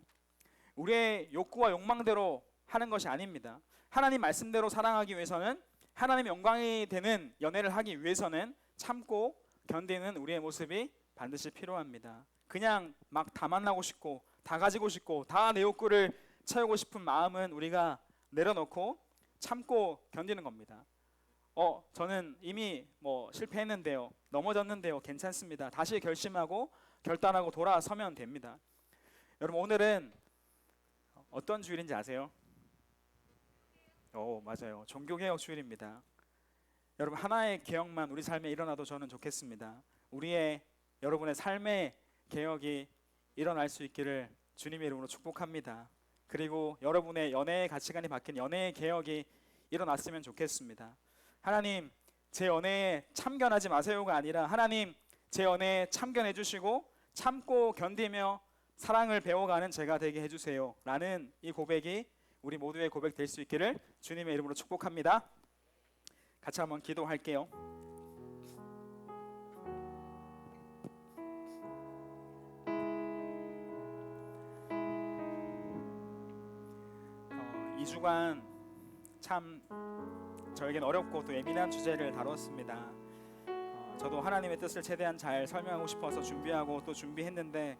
[SPEAKER 6] 우리의 욕구와 욕망대로 하는 것이 아닙니다. 하나님 말씀대로 사랑하기 위해서는 하나님 영광이 되는 연애를 하기 위해서는 참고 견디는 우리의 모습이 반드시 필요합니다. 그냥 막 다 만나고 싶고 다 가지고 싶고 다 내 욕구를 채우고 싶은 마음은 우리가 내려놓고 참고 견디는 겁니다. 저는 이미 실패했는데요, 넘어졌는데요, 괜찮습니다. 다시 결심하고 결단하고 돌아서면 됩니다. 여러분, 오늘은 어떤 주일인지 아세요? 맞아요. 종교개혁 주일입니다. 여러분, 하나의 개혁만 우리 삶에 일어나도 저는 좋겠습니다. 여러분의 삶의 개혁이 일어날 수 있기를 주님의 이름으로 축복합니다. 그리고 여러분의 연애의 가치관이 바뀐 연애의 개혁이 일어났으면 좋겠습니다. 하나님, 제 연애에 참견하지 마세요가 아니라 하나님, 제 연애에 참견해 주시고 참고 견디며 사랑을 배워가는 제가 되게 해주세요 라는 이 고백이 우리 모두의 고백 될 수 있기를 주님의 이름으로 축복합니다. 같이 한번 기도할게요. 이 주간 참 저에겐 어렵고 또 예민한 주제를 다뤘습니다. 저도 하나님의 뜻을 최대한 잘 설명하고 싶어서 준비하고 또 준비했는데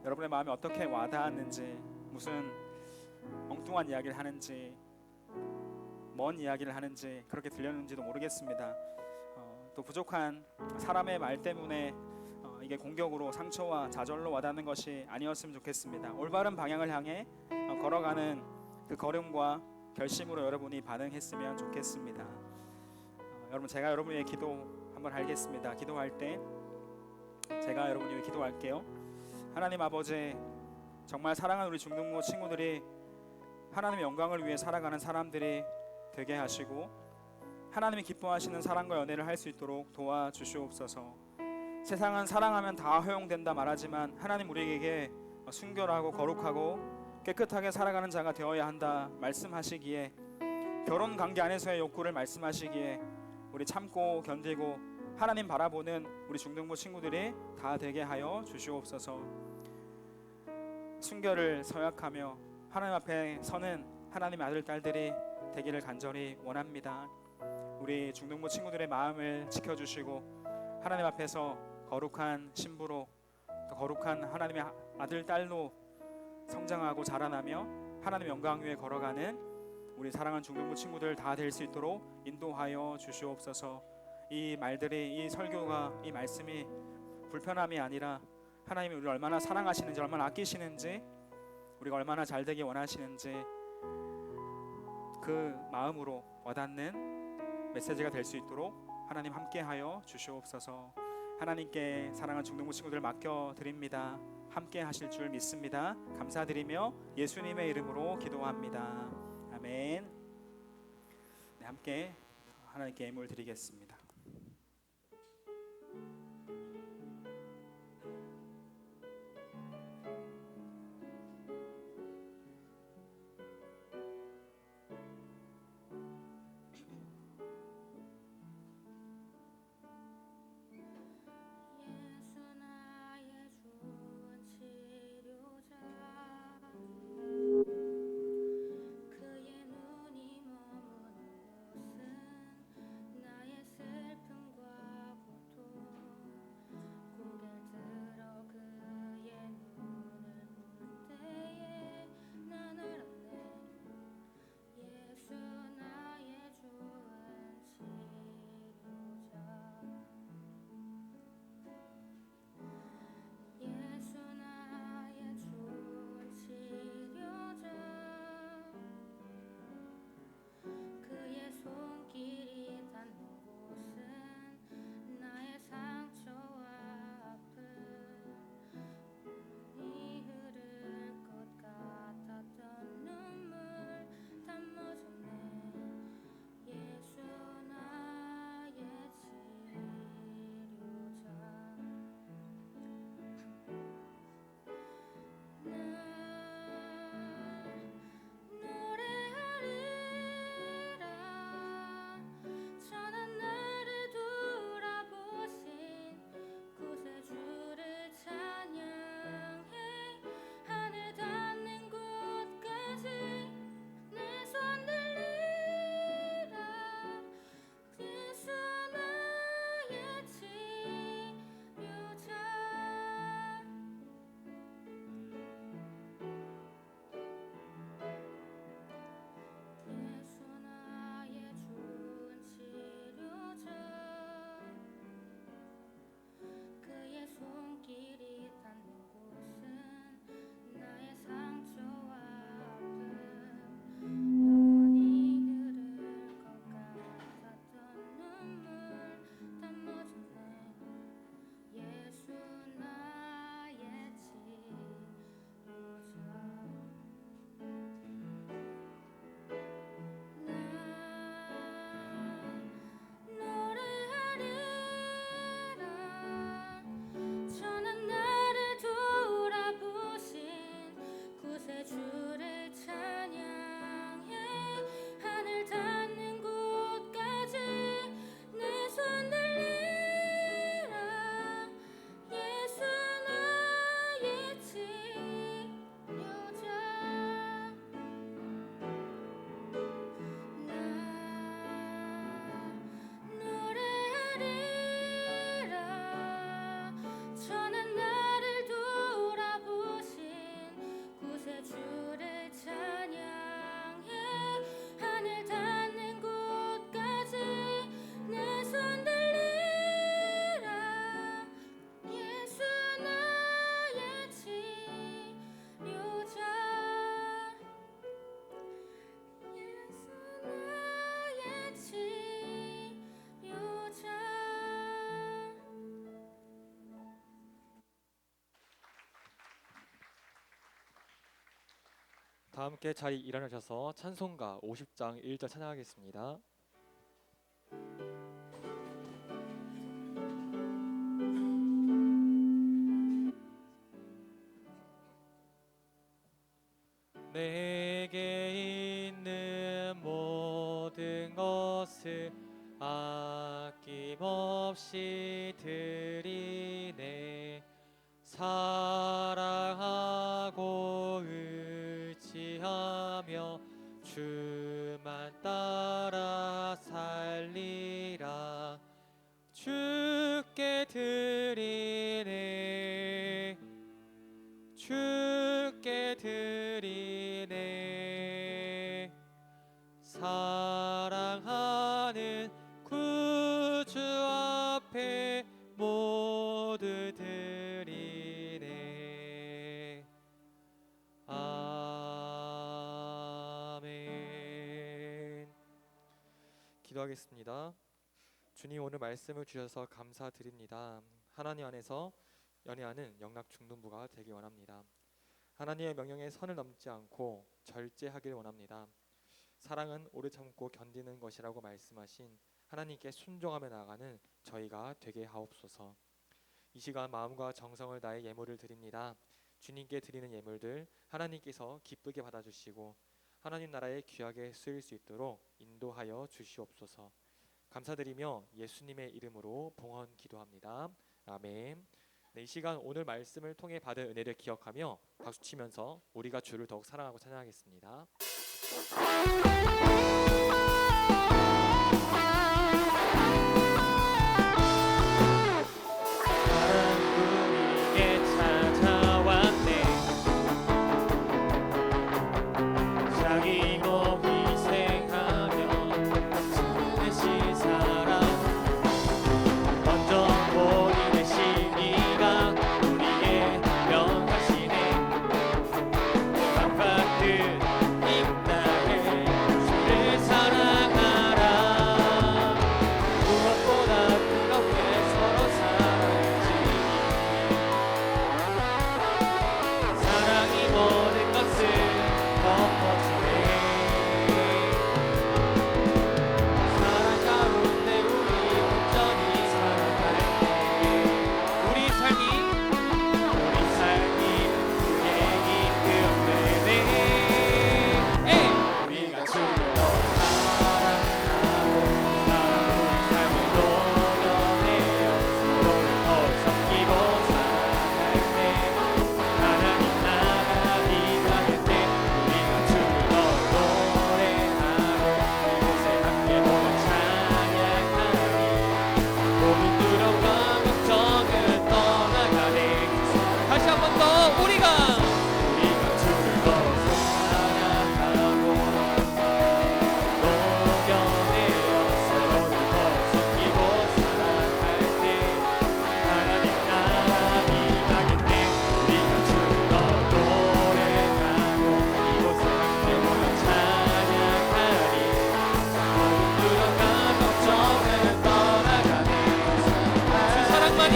[SPEAKER 6] 여러분의 마음이 어떻게 와닿았는지, 무슨 엉뚱한 이야기를 하는지, 먼 이야기를 하는지 그렇게 들렸는지도 모르겠습니다. 또 부족한 사람의 말 때문에 이게 공격으로 상처와 좌절로 와닿는 것이 아니었으면 좋겠습니다. 올바른 방향을 향해 걸어가는 그 걸음과 결심으로 여러분이 반응했으면 좋겠습니다. 여러분, 제가 여러분 위해 기도 한번 하겠습니다. 기도할 때 제가 여러분 위해 기도할게요. 하나님 아버지, 정말 사랑하는 우리 중등부 친구들이 하나님의 영광을 위해 살아가는 사람들이 되게 하시고 하나님이 기뻐하시는 사랑과 연애를 할 수 있도록 도와주시옵소서. 세상은 사랑하면 다 허용된다 말하지만 하나님, 우리에게 순결하고 거룩하고 깨끗하게 살아가는 자가 되어야 한다 말씀하시기에, 결혼 관계 안에서의 욕구를 말씀하시기에 우리 참고 견디고 하나님 바라보는 우리 중등부 친구들이 다 되게 하여 주시옵소서. 순결을 서약하며 하나님 앞에 서는 하나님의 아들 딸들이 되기를 간절히 원합니다. 우리 중등부 친구들의 마음을 지켜주시고 하나님 앞에서 거룩한 신부로, 또 거룩한 하나님의 아들 딸로 성장하고 자라나며 하나님의 영광 위에 걸어가는 우리 사랑하는 중등부 친구들 다 될 수 있도록 인도하여 주시옵소서. 이 말들이, 이 설교가, 이 말씀이 불편함이 아니라 하나님이 우리를 얼마나 사랑하시는지, 얼마나 아끼시는지, 우리가 얼마나 잘 되기 원하시는지 그 마음으로 와닿는 메시지가 될 수 있도록 하나님 함께하여 주시옵소서. 하나님께 사랑하는 중등부 친구들 맡겨드립니다. 함께 하실 줄 믿습니다. 감사드리며 예수님의 이름으로 기도합니다. 아멘. 네, 함께 하나님께 예물 드리겠습니다.
[SPEAKER 4] 예수 나의 좋은 치료자, 그의 눈이 머무는 곳은 나의
[SPEAKER 1] 다 함께 자리 일어나셔서 찬송가 50장 1절 찬양하겠습니다. 내게 있는 모든 것을 아낌없이 드리네. 사랑하고 의지하며 주만 따라 살리라. 주께 드리네. 주께 드리네. 사랑하는 구주 앞에 모두 드리네. 아멘. 기도하겠습니다. 주님, 오늘 말씀을 주셔서 감사드립니다. 하나님 안에서 연애하는 영락 중등부가 되기 원합니다. 하나님의 명령에 선을 넘지 않고 절제하길 원합니다. 사랑은 오래 참고 견디는 것이라고 말씀하신 하나님께 순종하며 나아가는 저희가 되게 하옵소서. 이 시간 마음과 정성을 다해 예물을 드립니다. 주님께 드리는 예물들 하나님께서 기쁘게 받아주시고 하나님 나라에 귀하게 쓰일 수 있도록 인도하여 주시옵소서. 감사드리며 예수님의 이름으로 봉헌 기도합니다. 아멘. 네, 이 시간 오늘 말씀을 통해 받은 은혜를 기억하며 박수치면서 우리가 주를 더욱 사랑하고 찬양하겠습니다. 우리에게 찾아왔네. 자기 몸 희생하며 대신 사랑 먼저 보이신 이가 우리의 명하시네. 감사들 입나에 주를 사랑하라. 무엇보다 뜨겁게 서로 사랑하지. 사랑이 모든 것을 덮어주네. 사랑 가운데 우리 온전히 살아갈 때 우리 삶이 우리의 이끌어내네. 우리가 주를 더 사랑하고 우리 삶을 녹여내어 서로를 더 섬기고 살아갈 때 하나님 나라 임할 때 우리가 주를 더 노래하고 이곳에 함께 모여 찬양하니 모든 두려움과 걱정은 떠나가네. 다시 한 번 더 우리가 주를 더 사랑하고 녹여내어 서로를 더 섬기고 살아갈 때 하나님 나라 임하겠네. 우리가 주를 더 노래하고 이곳에 함께 모여 찬양하니 모든 두려움과 걱정은 떠나가네. 주 사랑만이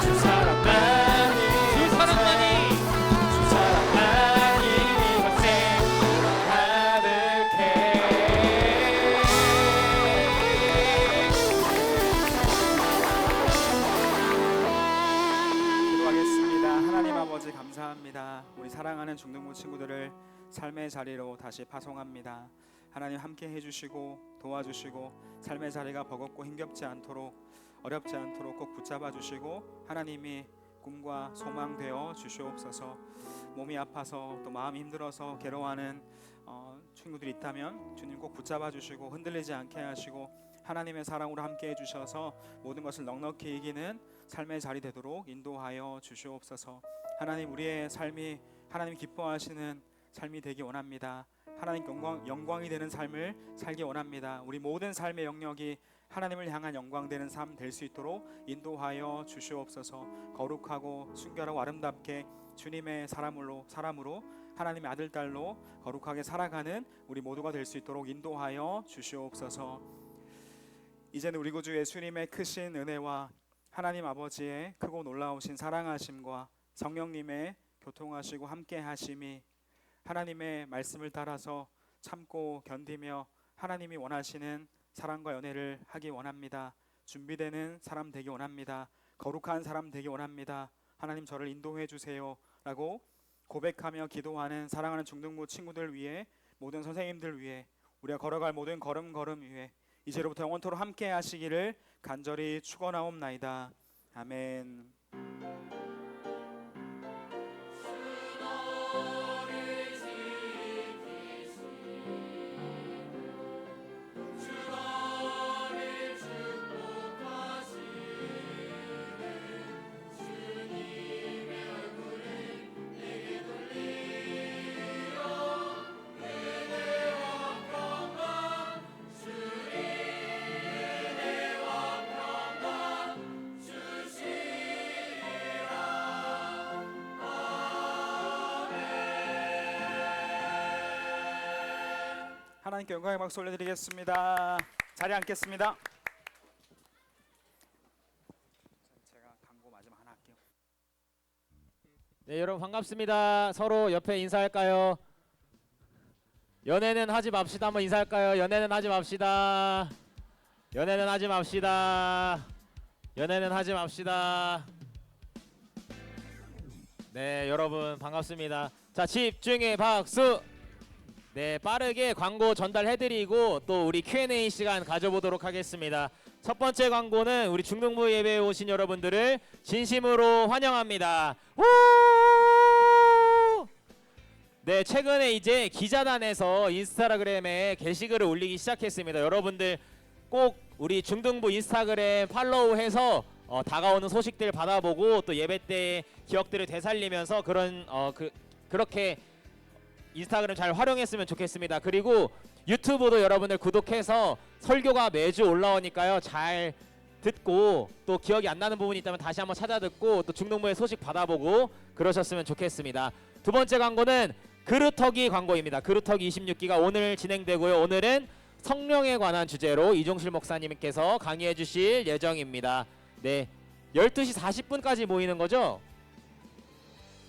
[SPEAKER 1] 주 사랑만이 주 사랑만이 주 사랑만이 이곳에 가득해.
[SPEAKER 6] 기도하겠습니다. 하나님 아버지 감사합니다. 우리 사랑하는 중등부 친구들을 삶의 자리로 다시 파송합니다. 하나님 함께 해주시고 도와주시고 삶의 자리가 버겁고 힘겹지 않도록 어렵지 않도록 꼭 붙잡아 주시고 하나님이 꿈과 소망 되어 주시옵소서. 몸이 아파서 또 마음이 힘들어서 괴로워하는 친구들이 있다면 주님 꼭 붙잡아 주시고 흔들리지 않게 하시고 하나님의 사랑으로 함께 해주셔서 모든 것을 넉넉히 이기는 삶의 자리 되도록 인도하여 주시옵소서. 하나님 우리의 삶이 하나님 기뻐하시는 삶이 되기 원합니다. 하나님 영광이 되는 삶을 살기 원합니다. 우리 모든 삶의 영역이 하나님을 향한 영광되는 삶 될 수 있도록 인도하여 주시옵소서. 거룩하고 순결하고 아름답게 주님의 사람으로 하나님의 아들 딸로 거룩하게 살아가는 우리 모두가 될 수 있도록 인도하여 주시옵소서. 이제는 우리 구주 예수님의 크신 은혜와 하나님 아버지의 크고 놀라우신 사랑하심과 성령님의 교통하시고 함께 하심이 하나님의 말씀을 따라서 참고 견디며 하나님이 원하시는 사랑과 연애를 하기 원합니다. 준비되는 사람 되기 원합니다. 거룩한 사람 되기 원합니다. 하나님 저를 인도해 주세요 라고 고백하며 기도하는 사랑하는 중등부 친구들 위해, 모든 선생님들 위해, 우리가 걸어갈 모든 걸음걸음 위해 이제로부터 영원토록 함께 하시기를 간절히 축원하옵나이다. 아멘. 하나님께 영광의 박수 올려드리겠습니다. 자리에 앉겠습니다. 제가 광고 마지막 하나 할게요.
[SPEAKER 7] 네, 여러분 반갑습니다. 서로 옆에 인사할까요? 연애는 하지 맙시다. 한번 인사할까요? 연애는 하지 맙시다. 연애는 하지 맙시다. 연애는 하지 맙시다. 네, 여러분 반갑습니다. 자, 집중의 박수. 네, 빠르게 광고 전달해드리고 또 우리 Q&A 시간 가져보도록 하겠습니다. 첫 번째 광고는 우리 중등부 예배에 오신 여러분들을 진심으로 환영합니다. 우! 네, 최근에 이제 기자단에서 인스타그램에 게시글을 올리기 시작했습니다. 여러분들 꼭 우리 중등부 인스타그램 팔로우해서 다가오는 소식들 받아보고 또 예배 때 기억들을 되살리면서 그렇게 인스타그램 잘 활용했으면 좋겠습니다. 그리고 유튜브도 여러분들 구독해서 설교가 매주 올라오니까요. 잘 듣고 또 기억이 안 나는 부분이 있다면 다시 한번 찾아 듣고 또 중등부의 소식 받아보고 그러셨으면 좋겠습니다. 두 번째 광고는 그루터기 광고입니다. 그루터기 26기가 오늘 진행되고요. 오늘은 성령에 관한 주제로 이종실 목사님께서 강의해 주실 예정입니다. 네, 12시 40분까지 모이는 거죠?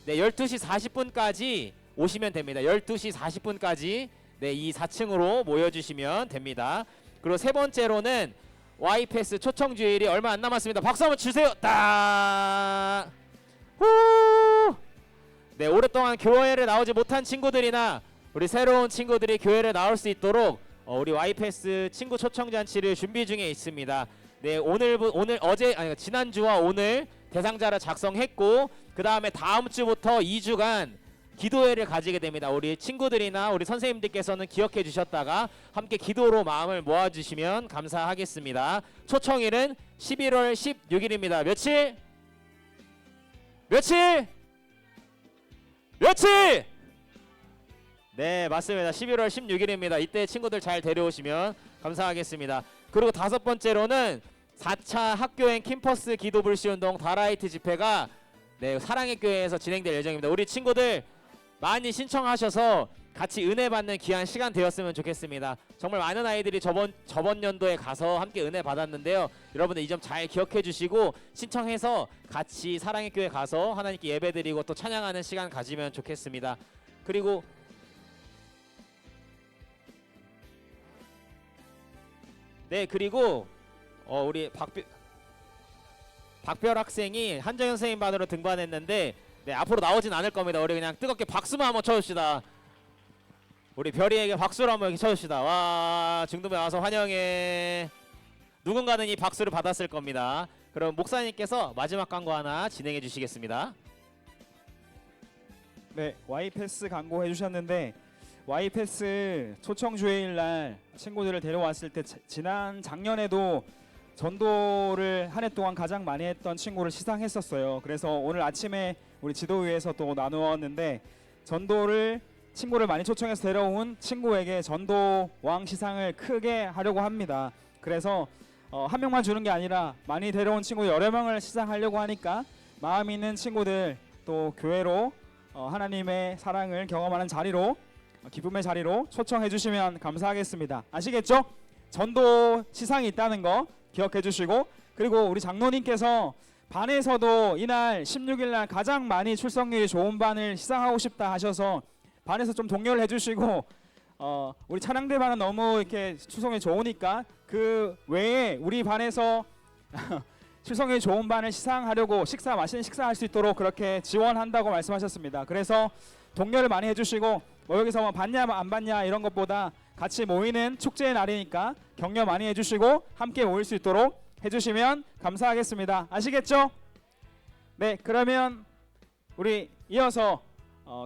[SPEAKER 7] 네, 12시 40분까지 오시면 됩니다. 12시 40분까지 네, 이 4층으로 모여주시면 됩니다. 그리고 세 번째로는 와이패스 초청 주일이 얼마 안 남았습니다. 박수 한번 주세요. 딱! 후! 네, 오랫동안 교회를 나오지 못한 친구들이나 우리 새로운 친구들이 교회를 나올 수 있도록 우리 와이패스 친구 초청 잔치를 준비 중에 있습니다. 네, 지난주와 오늘 대상자를 작성했고 그 다음에 다음 주부터 2주간 기도회를 가지게 됩니다. 우리 친구들이나 우리 선생님들께서는 기억해 주셨다가 함께 기도로 마음을 모아주시면 감사하겠습니다. 초청일은 11월 16일입니다. 며칠? 네, 맞습니다. 11월 16일입니다. 이때 친구들 잘 데려오시면 감사하겠습니다. 그리고 다섯 번째로는 4차 학교행 캠퍼스 기도 불시 운동 다라이트 집회가 네, 사랑의 교회에서 진행될 예정입니다. 우리 친구들 많이 신청하셔서 같이 은혜 받는 귀한 시간 되었으면 좋겠습니다. 정말 많은 아이들이 저번 연도에 가서 함께 은혜 받았는데요. 여러분들 이 점 잘 기억해 주시고 신청해서 같이 사랑의 교회 가서 하나님께 예배드리고 또 찬양하는 시간 가지면 좋겠습니다. 그리고 네, 그리고 우리 박별 학생이 한정현 선생님 반으로 등반했는데 네, 앞으로 나오진 않을 겁니다. 우리 그냥 뜨겁게 박수만 한번 쳐줍시다. 우리 별이에게 박수를 한번 이렇게 쳐줍시다. 와, 중등부에 와서 환영해. 누군가는 이 박수를 받았을 겁니다. 그럼 목사님께서 마지막 광고 하나 진행해 주시겠습니다.
[SPEAKER 6] 네, 와이패스 광고 해주셨는데 와이패스 초청 주일 날 친구들을 데려왔을 때 작년에도 전도를 한 해 동안 가장 많이 했던 친구를 시상했었어요. 그래서 오늘 아침에 우리 지도위에서 또 나누었는데 전도를 친구를 많이 초청해서 데려온 친구에게 전도 왕 시상을 크게 하려고 합니다. 그래서 한 명만 주는 게 아니라 많이 데려온 친구 여러 명을 시상하려고 하니까 마음 있는 친구들 또 교회로 하나님의 사랑을 경험하는 자리로 기쁨의 자리로 초청해 주시면 감사하겠습니다. 아시겠죠? 전도 시상이 있다는 거 기억해 주시고 그리고 우리 장로님께서 반에서도 이날 16일 날 가장 많이 출석률이 좋은 반을 시상하고 싶다 하셔서 반에서 좀 독려를 해주시고 우리 찬양대반은 너무 이렇게 추성이 좋으니까 그 외에 우리 반에서 추성이 좋은 반을 시상하려고 맛있는 식사할 수 있도록 그렇게 지원한다고 말씀하셨습니다. 그래서 독려를 많이 해주시고 뭐 여기서 뭐 받냐 안 받냐 이런 것보다 같이 모이는 축제의 날이니까 격려 많이 해주시고 함께 모일 수 있도록 해주시면 감사하겠습니다. 아시겠죠? 네, 그러면 우리 이어서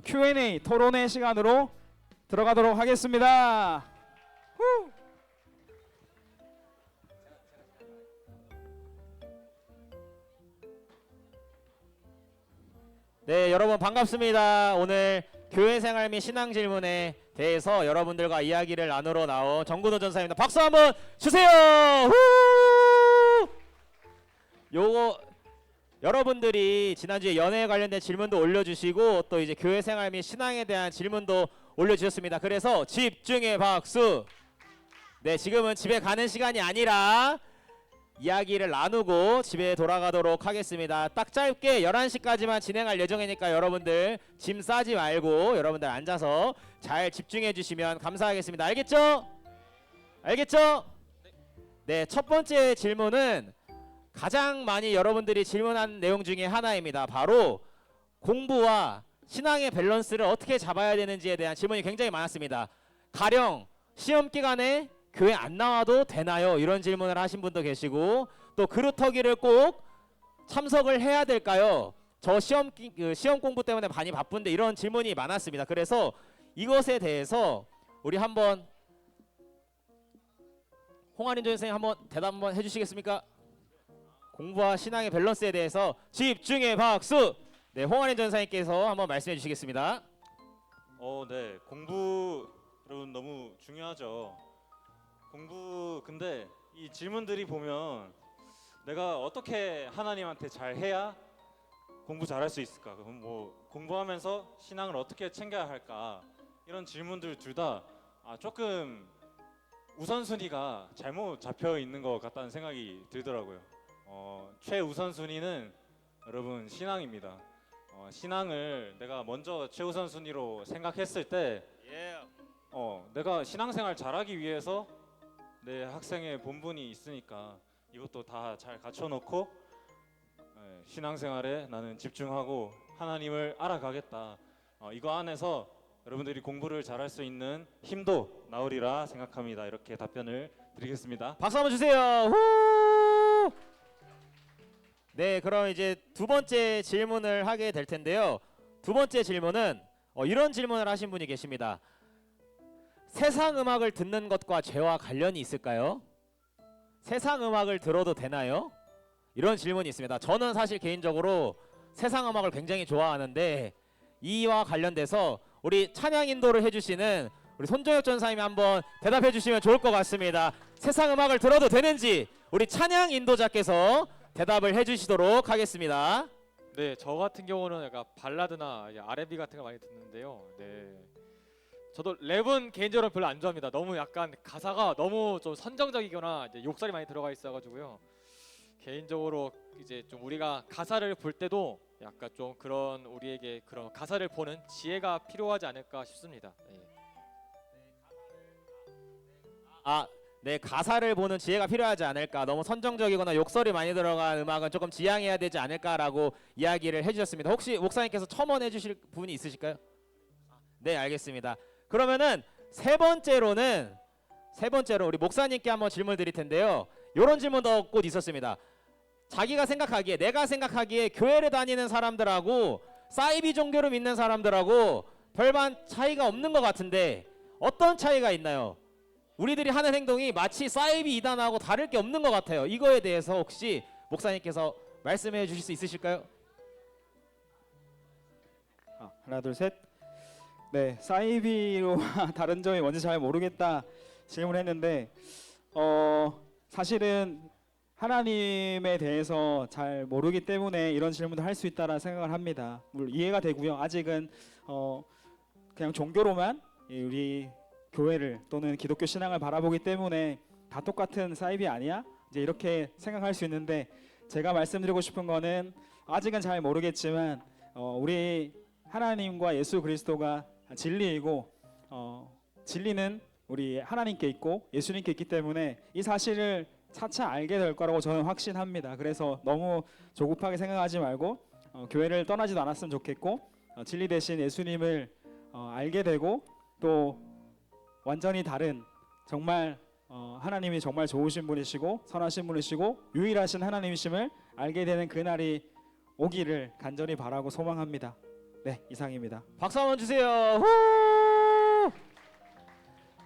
[SPEAKER 6] Q&A 토론의 시간으로 들어가도록 하겠습니다. 후!
[SPEAKER 7] 네, 여러분 반갑습니다. 오늘 교회 생활 및 신앙 질문에 대해서 여러분들과 이야기를 나누러 나온 정근호 전사입니다. 박수 한번 주세요. 후! 요거 여러분들이 지난주에 연애에 관련된 질문도 올려주시고 또 이제 교회 생활 및 신앙에 대한 질문도 올려주셨습니다. 그래서 집중의 박수. 네, 지금은 집에 가는 시간이 아니라 이야기를 나누고 집에 돌아가도록 하겠습니다. 딱 짧게 11시까지만 진행할 예정이니까 여러분들 짐 싸지 말고 여러분들 앉아서 잘 집중해 주시면 감사하겠습니다. 알겠죠? 알겠죠? 네, 첫 번째 질문은 가장 많이 여러분들이 질문한 내용 중에 하나입니다. 바로 공부와 신앙의 밸런스를 어떻게 잡아야 되는지에 대한 질문이 굉장히 많았습니다. 가령 시험 기간에 교회 안 나와도 되나요? 이런 질문을 하신 분도 계시고 또 그루터기를 꼭 참석을 해야 될까요? 저 시험 공부 때문에 많이 바쁜데 이런 질문이 많았습니다. 그래서 이것에 대해서 우리 한번 홍한인 선생님 한번 대답 한번 해주시겠습니까? 공부와 신앙의 밸런스에 대해서 집중의 박수. 네, 홍한인 전사님께서 한번 말씀해 주시겠습니다.
[SPEAKER 3] 네, 공부 여러분 너무 중요하죠. 공부 근데 이 질문들이 보면 내가 어떻게 하나님한테 잘 해야 공부 잘할 수 있을까? 그럼 뭐 공부하면서 신앙을 어떻게 챙겨야 할까? 이런 질문들 둘 다 조금 우선순위가 잘못 잡혀 있는 것 같다는 생각이 들더라고요. 최우선순위는 여러분 신앙입니다. 신앙을 내가 먼저 최우선순위로 생각했을 때 내가 신앙생활 잘하기 위해서 내 학생의 본분이 있으니까 이것도 다 잘 갖춰놓고 신앙생활에 나는 집중하고 하나님을 알아가겠다. 이거 안에서 여러분들이 공부를 잘할 수 있는 힘도 나오리라 생각합니다. 이렇게 답변을 드리겠습니다.
[SPEAKER 7] 박수 한번 주세요. 후! 네, 그럼 이제 두 번째 질문을 하게 될 텐데요. 두 번째 질문은 이런 질문을 하신 분이 계십니다. 세상 음악을 듣는 것과 죄와 관련이 있을까요? 세상 음악을 들어도 되나요? 이런 질문이 있습니다. 저는 사실 개인적으로 세상 음악을 굉장히 좋아하는데 이와 관련돼서 우리 찬양 인도를 해주시는 우리 손정혁 전사님이 한번 대답해 주시면 좋을 것 같습니다. 세상 음악을 들어도 되는지 우리 찬양 인도자께서 대답을 해주시도록 하겠습니다.
[SPEAKER 1] 네, 저 같은 경우는 약간 발라드나 R&B 같은 거 많이 듣는데요. 네, 저도 랩은 개인적으로 별로 안 좋아합니다. 너무 약간 가사가 너무 좀 선정적이거나 이제 욕설이 많이 들어가 있어가지고요. 개인적으로 이제 좀 우리가 가사를 볼 때도 약간 좀 그런 우리에게 그런 가사를 보는 지혜가 필요하지 않을까 싶습니다.
[SPEAKER 7] 네, 가사를 보는 지혜가 필요하지 않을까. 너무 선정적이거나 욕설이 많이 들어간 음악은 조금 지양해야 되지 않을까라고 이야기를 해주셨습니다. 혹시 목사님께서 첨언해 주실 부분이 있으실까요? 네, 알겠습니다. 그러면은 세 번째로 우리 목사님께 한번 질문 드릴 텐데요. 이런 질문도 곧 있었습니다. 내가 생각하기에 교회를 다니는 사람들하고 사이비 종교를 믿는 사람들하고 별반 차이가 없는 것 같은데 어떤 차이가 있나요? 우리들이 하는 행동이 마치 사이비 이단하고 다를 게 없는 것 같아요. 이거에 대해서 혹시 목사님께서 말씀해 주실 수 있으실까요?
[SPEAKER 6] 하나 둘 셋. 네, 사이비로 다른 점이 뭔지 잘 모르겠다 질문했는데 사실은 하나님에 대해서 잘 모르기 때문에 이런 질문도 할 수 있다라 생각을 합니다. 물론 이해가 되고요. 아직은 그냥 종교로만 우리 교회를 또는 기독교 신앙을 바라보기 때문에 다 똑같은 사이비 아니야? 이제 이렇게 생각할 수 있는데 제가 말씀드리고 싶은 거는 아직은 잘 모르겠지만 우리 하나님과 예수 그리스도가 진리이고 진리는 우리 하나님께 있고 예수님께 있기 때문에 이 사실을 차차 알게 될 거라고 저는 확신합니다. 그래서 너무 조급하게 생각하지 말고 교회를 떠나지도 않았으면 좋겠고 진리 대신 예수님을 알게 되고 또 완전히 다른 정말 하나님이 정말 좋으신 분이시고 선하신 분이시고 유일하신 하나님이심을 알게 되는 그날이 오기를 간절히 바라고 소망합니다. 네, 이상입니다.
[SPEAKER 7] 박수 한번 주세요. 후!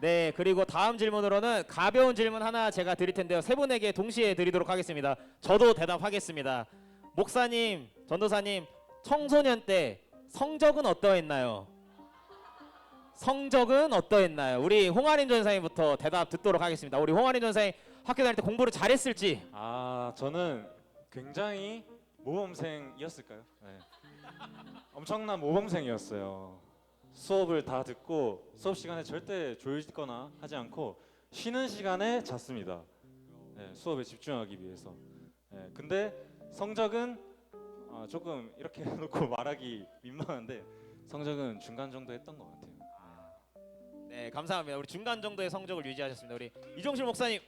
[SPEAKER 7] 네, 그리고 다음 질문으로는 가벼운 질문 하나 제가 드릴 텐데요. 세 분에게 동시에 드리도록 하겠습니다. 저도 대답하겠습니다. 목사님, 전도사님, 청소년 때 성적은 어떠했나요? 성적은 어떠했나요? 우리 홍아린 전사님부터 대답 듣도록 하겠습니다. 우리 홍아린 전사님 학교 다닐 때 공부를 잘했을지.
[SPEAKER 3] 저는 굉장히 모범생이었을까요? 네. 엄청난 모범생이었어요. 수업을 다 듣고 수업 시간에 절대 졸거나 하지 않고 쉬는 시간에 잤습니다. 네, 수업에 집중하기 위해서. 네, 근데 성적은 조금 이렇게 해놓고 말하기 민망한데 성적은 중간 정도 했던 것 같아요.
[SPEAKER 7] 네, 감사합니다. 우리 중간 정도의 성적을 유지하셨습니다. 우리 이종실 목사님.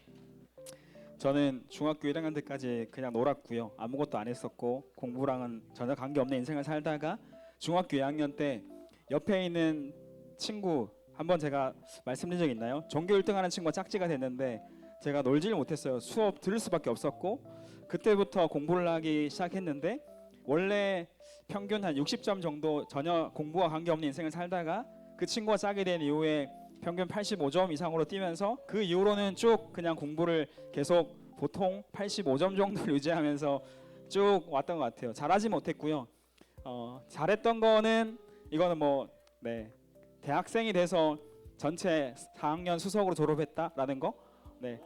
[SPEAKER 6] 저는 중학교 1학년 때까지 그냥 놀았고요. 아무것도 안 했었고 공부랑은 전혀 관계없는 인생을 살다가 중학교 2학년 때 옆에 있는 친구 한번 제가 말씀드린 적 있나요? 전교 1등하는 친구가 짝지가 됐는데 제가 놀지를 못했어요. 수업 들을 수밖에 없었고 그때부터 공부를 하기 시작했는데 원래 평균 한 60점 정도 전혀 공부와 관계없는 인생을 살다가 그 친구가 짝이 된 이후에 평균 85점 이상으로 뛰면서 그 이후로는 쭉 그냥 공부를 계속 보통 85점 정도를 유지하면서 쭉 왔던 것 같아요. 잘하지 못했고요. 잘했던 거는 이거는 네, 대학생이 돼서 전체 4학년 수석으로 졸업했다라는 거, 네,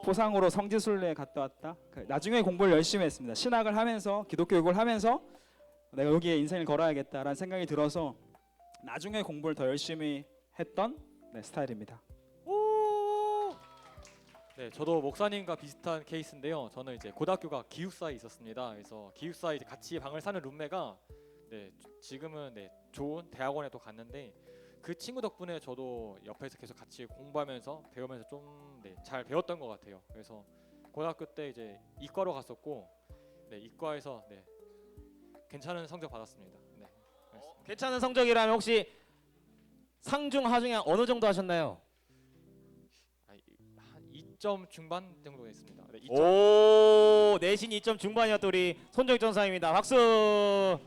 [SPEAKER 6] 포상으로 성지순례 갔다 왔다. 나중에 공부를 열심히 했습니다. 신학을 하면서 기독교육을 하면서 내가 여기에 인생을 걸어야겠다라는 생각이 들어서 나중에 공부를 더 열심히 했던 스타일입니다.
[SPEAKER 1] 네, 저도 목사님과 비슷한 케이스인데요. 저는 이제 고등학교가 기숙사에 있었습니다. 그래서 기숙사에 이제 같이 방을 사는 룸메가 지금은 좋은 대학원에 또 갔는데 그 친구 덕분에 저도 옆에서 계속 같이 공부하면서 배우면서 좀 잘 배웠던 것 같아요. 그래서 고등학교 때 이제 이과로 갔었고 이과에서 괜찮은 성적 받았습니다. 네, 그렇습니다.
[SPEAKER 7] 괜찮은 성적이라면 혹시 상중 하중에 어느 정도 하셨나요?
[SPEAKER 1] 한 2점 중반 정도 했습니다. 네, 2점.
[SPEAKER 7] 오, 내신 2점 중반이었던 우리 손정익 전사입니다. 박수.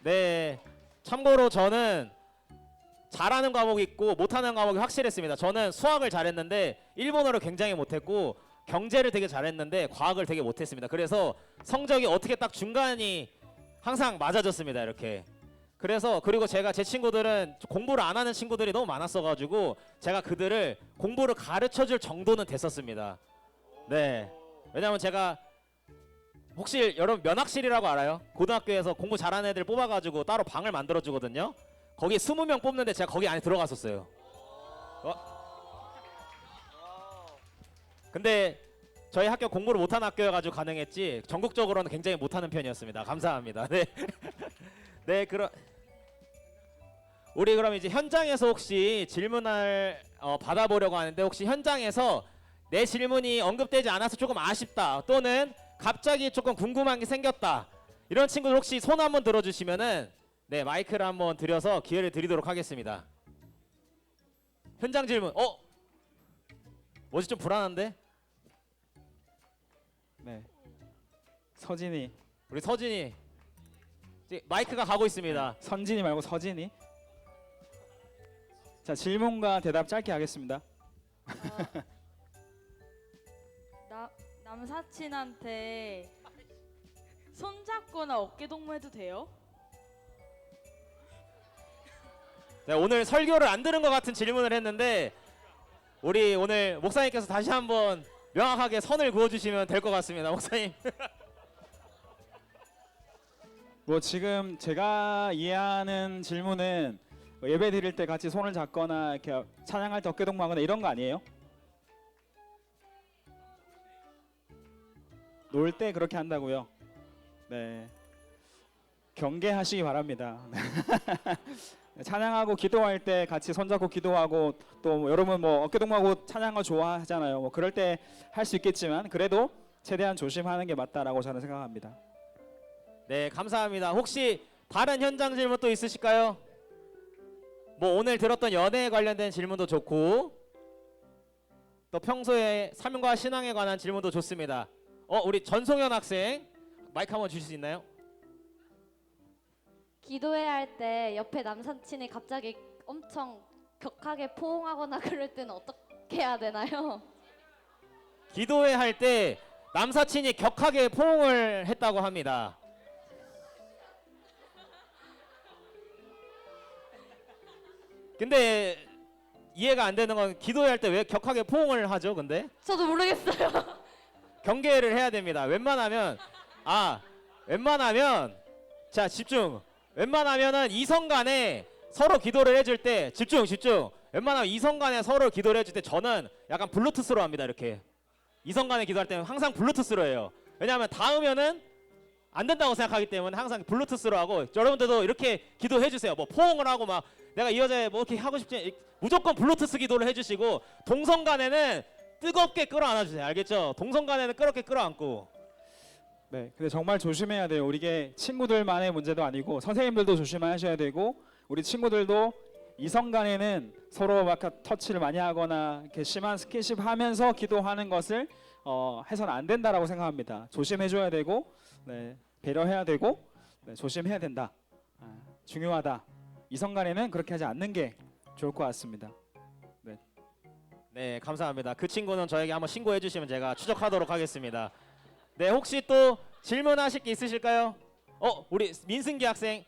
[SPEAKER 7] 네, 참고로 저는 잘하는 과목이 있고 못하는 과목이 확실했습니다. 저는 수학을 잘했는데 일본어를 굉장히 못했고 경제를 되게 잘했는데 과학을 되게 못했습니다. 그래서 성적이 어떻게 딱 중간이 항상 맞아졌습니다. 이렇게. 그래서 그리고 제가 제 친구들은 공부를 안 하는 친구들이 너무 많았어가지고 제가 그들을 공부를 가르쳐줄 정도는 됐었습니다. 네, 왜냐면 제가 혹시 여러분 면학실이라고 알아요? 고등학교에서 공부 잘하는 애들 뽑아가지고 따로 방을 만들어주거든요. 거기 20명 뽑는데 제가 거기 안에 들어갔었어요. 근데 저희 학교 공부를 못하는 학교여가지고 가능했지 전국적으로는 굉장히 못하는 편이었습니다. 감사합니다. 네, 네, 우리 그럼 이제 현장에서 혹시 질문을 받아보려고 하는데 혹시 현장에서 내 질문이 언급되지 않아서 조금 아쉽다 또는 갑자기 조금 궁금한 게 생겼다 이런 친구들 혹시 손 한번 들어주시면은 네, 마이크를 한번 드려서 기회를 드리도록 하겠습니다. 현장 질문. 뭐지 좀 불안한데?
[SPEAKER 6] 네, 서진이,
[SPEAKER 7] 우리 서진이 이제 마이크가 가고 있습니다.
[SPEAKER 6] 선진이 말고 서진이. 자, 질문과 대답 짧게 하겠습니다.
[SPEAKER 8] 남사친한테 손잡거나 어깨 동무해도 돼요?
[SPEAKER 7] 네, 오늘 설교를 안 들은 것 같은 질문을 했는데 우리 오늘 목사님께서 다시 한번 명확하게 선을 그어주시면 될 것 같습니다. 목사님.
[SPEAKER 6] 지금 제가 이해하는 질문은 예배 드릴 때 같이 손을 잡거나 이렇게 찬양할 때 어깨 동무하거나 이런 거 아니에요? 놀 때 그렇게 한다고요? 네. 경계하시기 바랍니다. 찬양하고 기도할 때 같이 손잡고 기도하고 또 여러분 뭐 어깨동무하고 찬양을 좋아하잖아요. 뭐 그럴 때 할 수 있겠지만 그래도 최대한 조심하는 게 맞다라고 저는 생각합니다.
[SPEAKER 7] 네, 감사합니다. 혹시 다른 현장 질문 또 있으실까요? 뭐 오늘 들었던 연애에 관련된 질문도 좋고 또 평소에 삶과 신앙에 관한 질문도 좋습니다. 우리 전송현 학생 마이크 한번 주실 수 있나요?
[SPEAKER 9] 기도해야 할 때 옆에 남사친이 갑자기 엄청 격하게 포옹하거나 그럴 때는 어떻게 해야 되나요?
[SPEAKER 7] 기도회 할 때 남사친이 격하게 포옹을 했다고 합니다. 근데 이해가 안 되는 건 기도회 할 때 왜 격하게 포옹을 하죠? 근데
[SPEAKER 9] 저도 모르겠어요.
[SPEAKER 7] 경계를 해야 됩니다. 웬만하면 자 집중. 웬만하면은 이성 간에 서로 기도를 해줄 때 집중. 웬만하면 이성 간에 서로 기도를 해줄 때 저는 약간 블루투스로 합니다. 이렇게 이성 간에 기도할 때는 항상 블루투스로 해요. 왜냐하면 닿으면은 안 된다고 생각하기 때문에 항상 블루투스로 하고 여러분들도 이렇게 기도해 주세요. 뭐 포옹을 하고 막 내가 이 여자애 뭐 이렇게 하고 싶지 무조건 블루투스 기도를 해주시고 동성 간에는 뜨겁게 끌어안아 주세요. 알겠죠? 동성 간에는 뜨겁게 끌어안고.
[SPEAKER 6] 네, 근데 정말 조심해야 돼요. 이게 친구들만의 문제도 아니고 선생님들도 조심하셔야 되고 우리 친구들도 이성 간에는 서로 막 터치를 많이 하거나 이렇게 심한 스킨십 하면서 기도하는 것을 해서는 안 된다라고 생각합니다. 조심해줘야 되고 네, 배려해야 되고 네, 조심해야 된다. 중요하다. 이성 간에는 그렇게 하지 않는 게 좋을 것 같습니다.
[SPEAKER 7] 네, 감사합니다. 그 친구는 저에게 한번 신고해 주시면 제가 추적하도록 하겠습니다. 네, 혹시 또 질문하실 게 있으실까요? 우리 민승기 학생,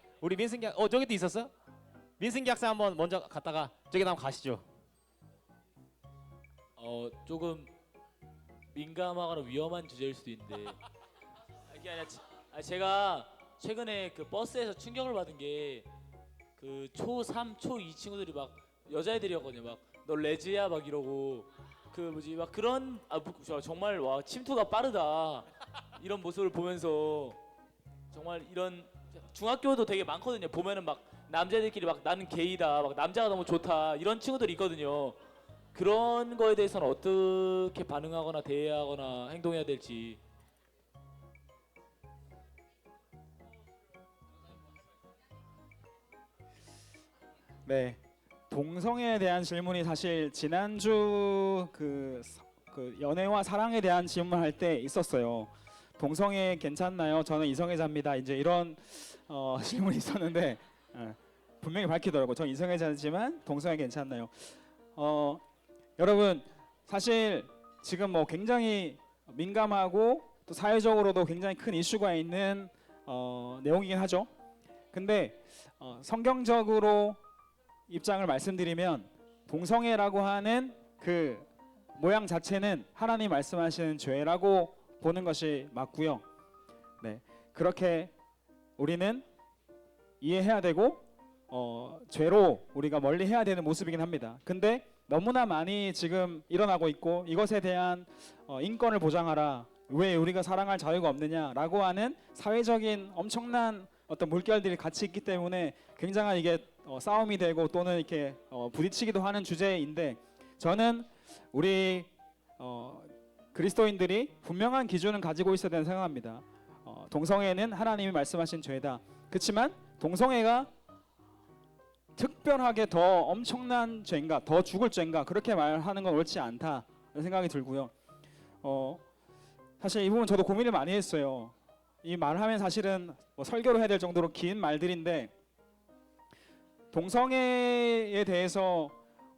[SPEAKER 7] 저기도 있었어요? 민승기 학생 한번 먼저 갔다가 저기도 한번 가시죠.
[SPEAKER 10] 조금 민감하거나 위험한 주제일 수도 있는데 그게 아니라 제가 최근에 그 버스에서 충격을 받은 게 그 초3, 초2 친구들이 막 여자애들이었거든요. 막 너 레즈야 막 이러고 그 뭐지 막 그런 정말 와 침투가 빠르다 이런 모습을 보면서 정말 이런 중학교도 되게 많거든요. 보면은 막 남자들끼리 막 나는 게이다 막 남자가 너무 좋다 이런 친구들이 있거든요. 그런 거에 대해서는 어떻게 반응하거나 대해하거나 행동해야 될지.
[SPEAKER 6] 네, 동성애에 대한 질문이 사실 지난주 그 연애와 사랑에 대한 질문할 때 있었어요. 동성애 괜찮나요? 저는 이성애자입니다. 이제 이런 질문이 있었는데 분명히 밝히더라고요. 전 이성애자지만 동성애 괜찮나요? 여러분 사실 지금 뭐 굉장히 민감하고 또 사회적으로도 굉장히 큰 이슈가 있는 내용이긴 하죠. 근데 성경적으로 입장을 말씀드리면 동성애라고 하는 그 모양 자체는 하나님 말씀하시는 죄라고 보는 것이 맞고요. 네, 그렇게 우리는 이해해야 되고 죄로 우리가 멀리해야 되는 모습이긴 합니다. 근데 너무나 많이 지금 일어나고 있고 이것에 대한 인권을 보장하라, 왜 우리가 사랑할 자유가 없느냐라고 하는 사회적인 엄청난 어떤 물결들이 같이 있기 때문에 굉장한 이게 싸움이 되고 또는 이렇게 부딪히기도 하는 주제인데 저는 우리 그리스도인들이 분명한 기준을 가지고 있어야 된다고 생각합니다. 동성애는 하나님이 말씀하신 죄다. 그렇지만 동성애가 특별하게 더 엄청난 죄인가, 더 죽을 죄인가 그렇게 말하는 건 옳지 않다는 생각이 들고요. 사실 이 부분 저도 고민을 많이 했어요. 이 말하면 사실은 뭐 설교를 해야 될 정도로 긴 말들인데 동성애에 대해서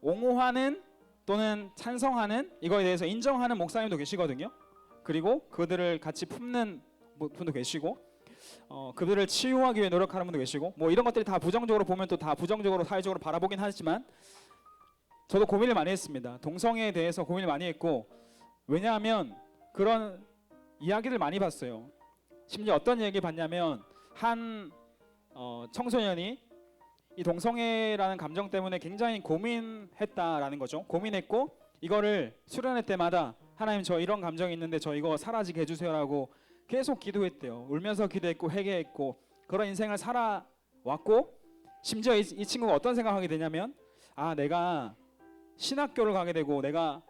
[SPEAKER 6] 옹호하는 또는 찬성하는 이거에 대해서 인정하는 목사님도 계시거든요. 그리고 그들을 같이 품는 분도 계시고 그들을 치유하기 위해 노력하는 분도 계시고 뭐 이런 것들이 다 부정적으로 보면 또 다 부정적으로 사회적으로 바라보긴 하지만 저도 고민을 많이 했습니다. 동성애에 대해서 고민을 많이 했고 왜냐하면 그런 이야기를 많이 봤어요. 심지어 어떤 얘기 봤냐면 한 청소년이 이 동성애라는 감정 때문에 굉장히 고민했다라는 거죠. 고민했고 이거를 수련회 때마다 하나님 저 이런 감정이 있는데 저 이거 사라지게 해주세요라고 계속 기도했대요. 울면서 기도했고 회개했고 그런 인생을 살아왔고 심지어 이 친구가 어떤 생각하게 되냐면 아 내가 신학교를 가게 되고 내가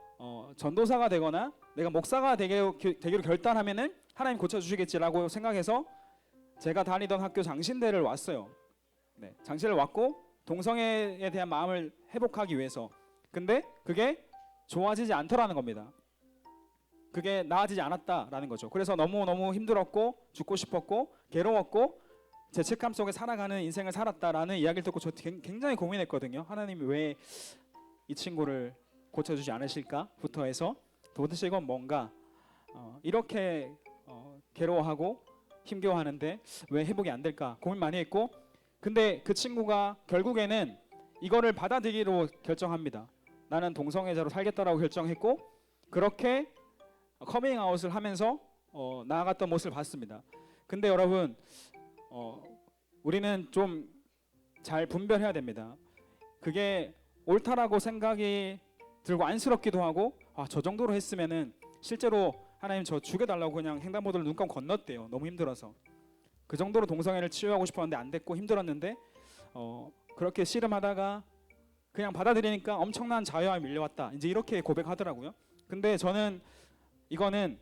[SPEAKER 6] 전도사가 되거나 내가 목사가 되기로 결단하면은 하나님 고쳐주시겠지라고 생각해서 제가 다니던 학교 장신대를 왔어요. 네, 장신을 왔고 동성애에 대한 마음을 회복하기 위해서. 근데 그게 좋아지지 않더라는 겁니다. 그게 나아지지 않았다라는 거죠. 그래서 너무너무 힘들었고 죽고 싶었고 괴로웠고 죄책감 속에 살아가는 인생을 살았다라는 이야기를 듣고 저 굉장히 고민했거든요. 하나님이 왜 이 친구를 고쳐주지 않으실까부터 해서 도대체 이건 뭔가 이렇게 괴로워하고 힘겨워하는데 왜 회복이 안 될까 고민 많이 했고 근데 그 친구가 결국에는 이거를 받아들이기로 결정합니다. 나는 동성애자로 살겠다라고 결정했고 그렇게 커밍아웃을 하면서 나아갔던 모습을 봤습니다. 근데 여러분 우리는 좀 잘 분별해야 됩니다. 그게 옳다라고 생각이 들고 안쓰럽기도 하고 저 정도로 했으면은 실제로 하나님 저 죽여달라고 그냥 횡단보도를 눈 감고 건넜대요. 너무 힘들어서. 그 정도로 동성애를 치유하고 싶었는데 안 됐고 힘들었는데 그렇게 씨름하다가 그냥 받아들이니까 엄청난 자유함이 밀려왔다. 이제 이렇게 고백하더라고요. 근데 저는 이거는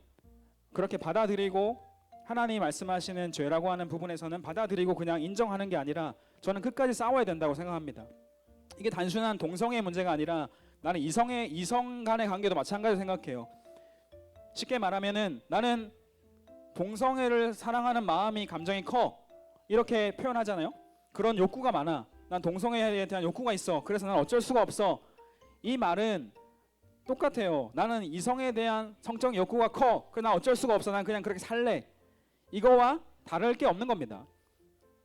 [SPEAKER 6] 그렇게 받아들이고 하나님 말씀하시는 죄라고 하는 부분에서는 받아들이고 그냥 인정하는 게 아니라 저는 끝까지 싸워야 된다고 생각합니다. 이게 단순한 동성애 문제가 아니라 나는 이성 간의 관계도 마찬가지로 생각해요. 쉽게 말하면은 나는 동성애를 사랑하는 마음이 감정이 커 이렇게 표현하잖아요. 그런 욕구가 많아. 난 동성애에 대한 욕구가 있어. 그래서 난 어쩔 수가 없어. 이 말은 똑같아요. 나는 이성에 대한 성적 욕구가 커. 그래 난 어쩔 수가 없어. 난 그냥 그렇게 살래. 이거와 다를 게 없는 겁니다.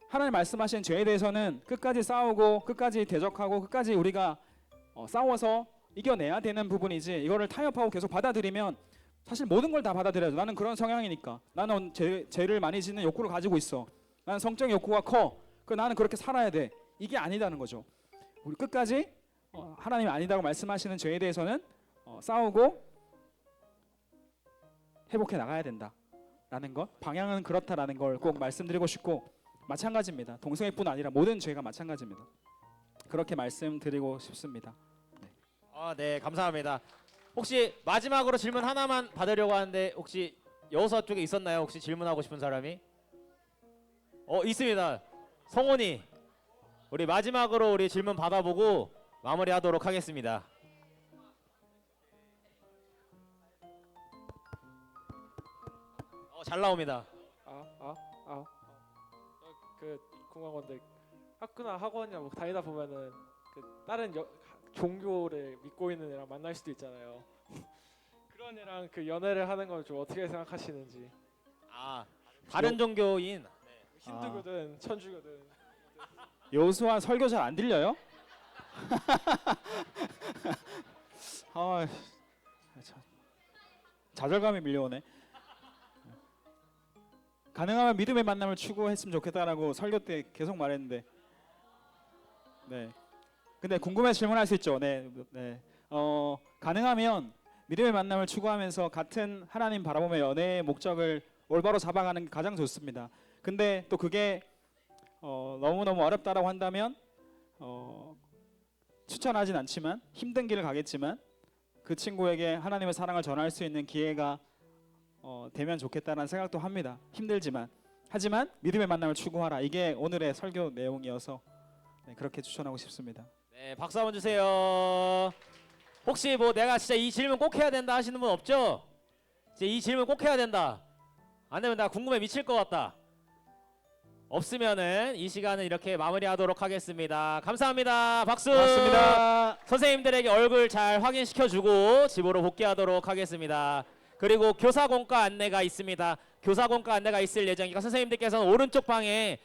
[SPEAKER 6] 하나님 말씀하신 죄에 대해서는 끝까지 싸우고 끝까지 대적하고 끝까지 우리가 싸워서 이겨내야 되는 부분이지 이거를 타협하고 계속 받아들이면 사실 모든 걸 다 받아들여야죠. 나는 그런 성향이니까. 나는 죄를 많이 짓는 욕구를 가지고 있어. 나는 성적 욕구가 커. 나는 그렇게 살아야 돼. 이게 아니다는 거죠. 우리 끝까지 하나님이 아니다고 말씀하시는 죄에 대해서는 싸우고 회복해 나가야 된다라는 것. 방향은 그렇다라는 걸 꼭 말씀드리고 싶고 마찬가지입니다. 동성애뿐 아니라 모든 죄가 마찬가지입니다. 그렇게 말씀드리고 싶습니다.
[SPEAKER 7] 네, 감사합니다. 혹시 마지막으로 질문 하나만 받으려고 하는데 혹시 여호사 쪽에 있었나요? 혹시 질문하고 싶은 사람이? 있습니다. 성훈이 우리 마지막으로 우리 질문 받아보고 마무리하도록 하겠습니다. 잘 나옵니다.
[SPEAKER 11] 그 궁금한 건데 학교나 학원이나 뭐 다니다 보면은 그 다른 종교를 믿고 있는 애랑 만날 수도 있잖아요. 그런 애랑 그 연애를 하는 걸 좀 어떻게 생각하시는지.
[SPEAKER 7] 다른 종교인
[SPEAKER 11] 힌두교든 천주교든.
[SPEAKER 6] 여호수아 설교 잘 안 들려요? 좌절감이 밀려오네. 가능하면 믿음의 만남을 추구했으면 좋겠다라고 설교 때 계속 말했는데, 네. 근데 궁금해서 질문할 수 있죠. 네. 가능하면 믿음의 만남을 추구하면서 같은 하나님 바라보며 연애의 목적을 올바로 잡아가는 게 가장 좋습니다. 근데 또 그게 너무너무 어렵다라고 한다면 추천하진 않지만 힘든 길을 가겠지만 그 친구에게 하나님의 사랑을 전할 수 있는 기회가 되면 좋겠다는 생각도 합니다. 힘들지만 하지만 믿음의 만남을 추구하라. 이게 오늘의 설교 내용이어서 그렇게 추천하고 싶습니다.
[SPEAKER 7] 네, 박수 한번 주세요. 혹시 뭐 내가 진짜 이 질문 꼭 해야 된다 하시는 분 없죠? 이제 이 질문 꼭 해야 된다. 안 되면 나 궁금해 미칠 것 같다. 없으면은 이 시간은 이렇게 마무리하도록 하겠습니다. 감사합니다. 박수.
[SPEAKER 6] 고맙습니다.
[SPEAKER 7] 선생님들에게 얼굴 잘 확인시켜주고 집으로 복귀하도록 하겠습니다. 그리고 교사공과 안내가 있습니다. 교사공과 안내가 있을 예정이니까 선생님들께서는 오른쪽 방에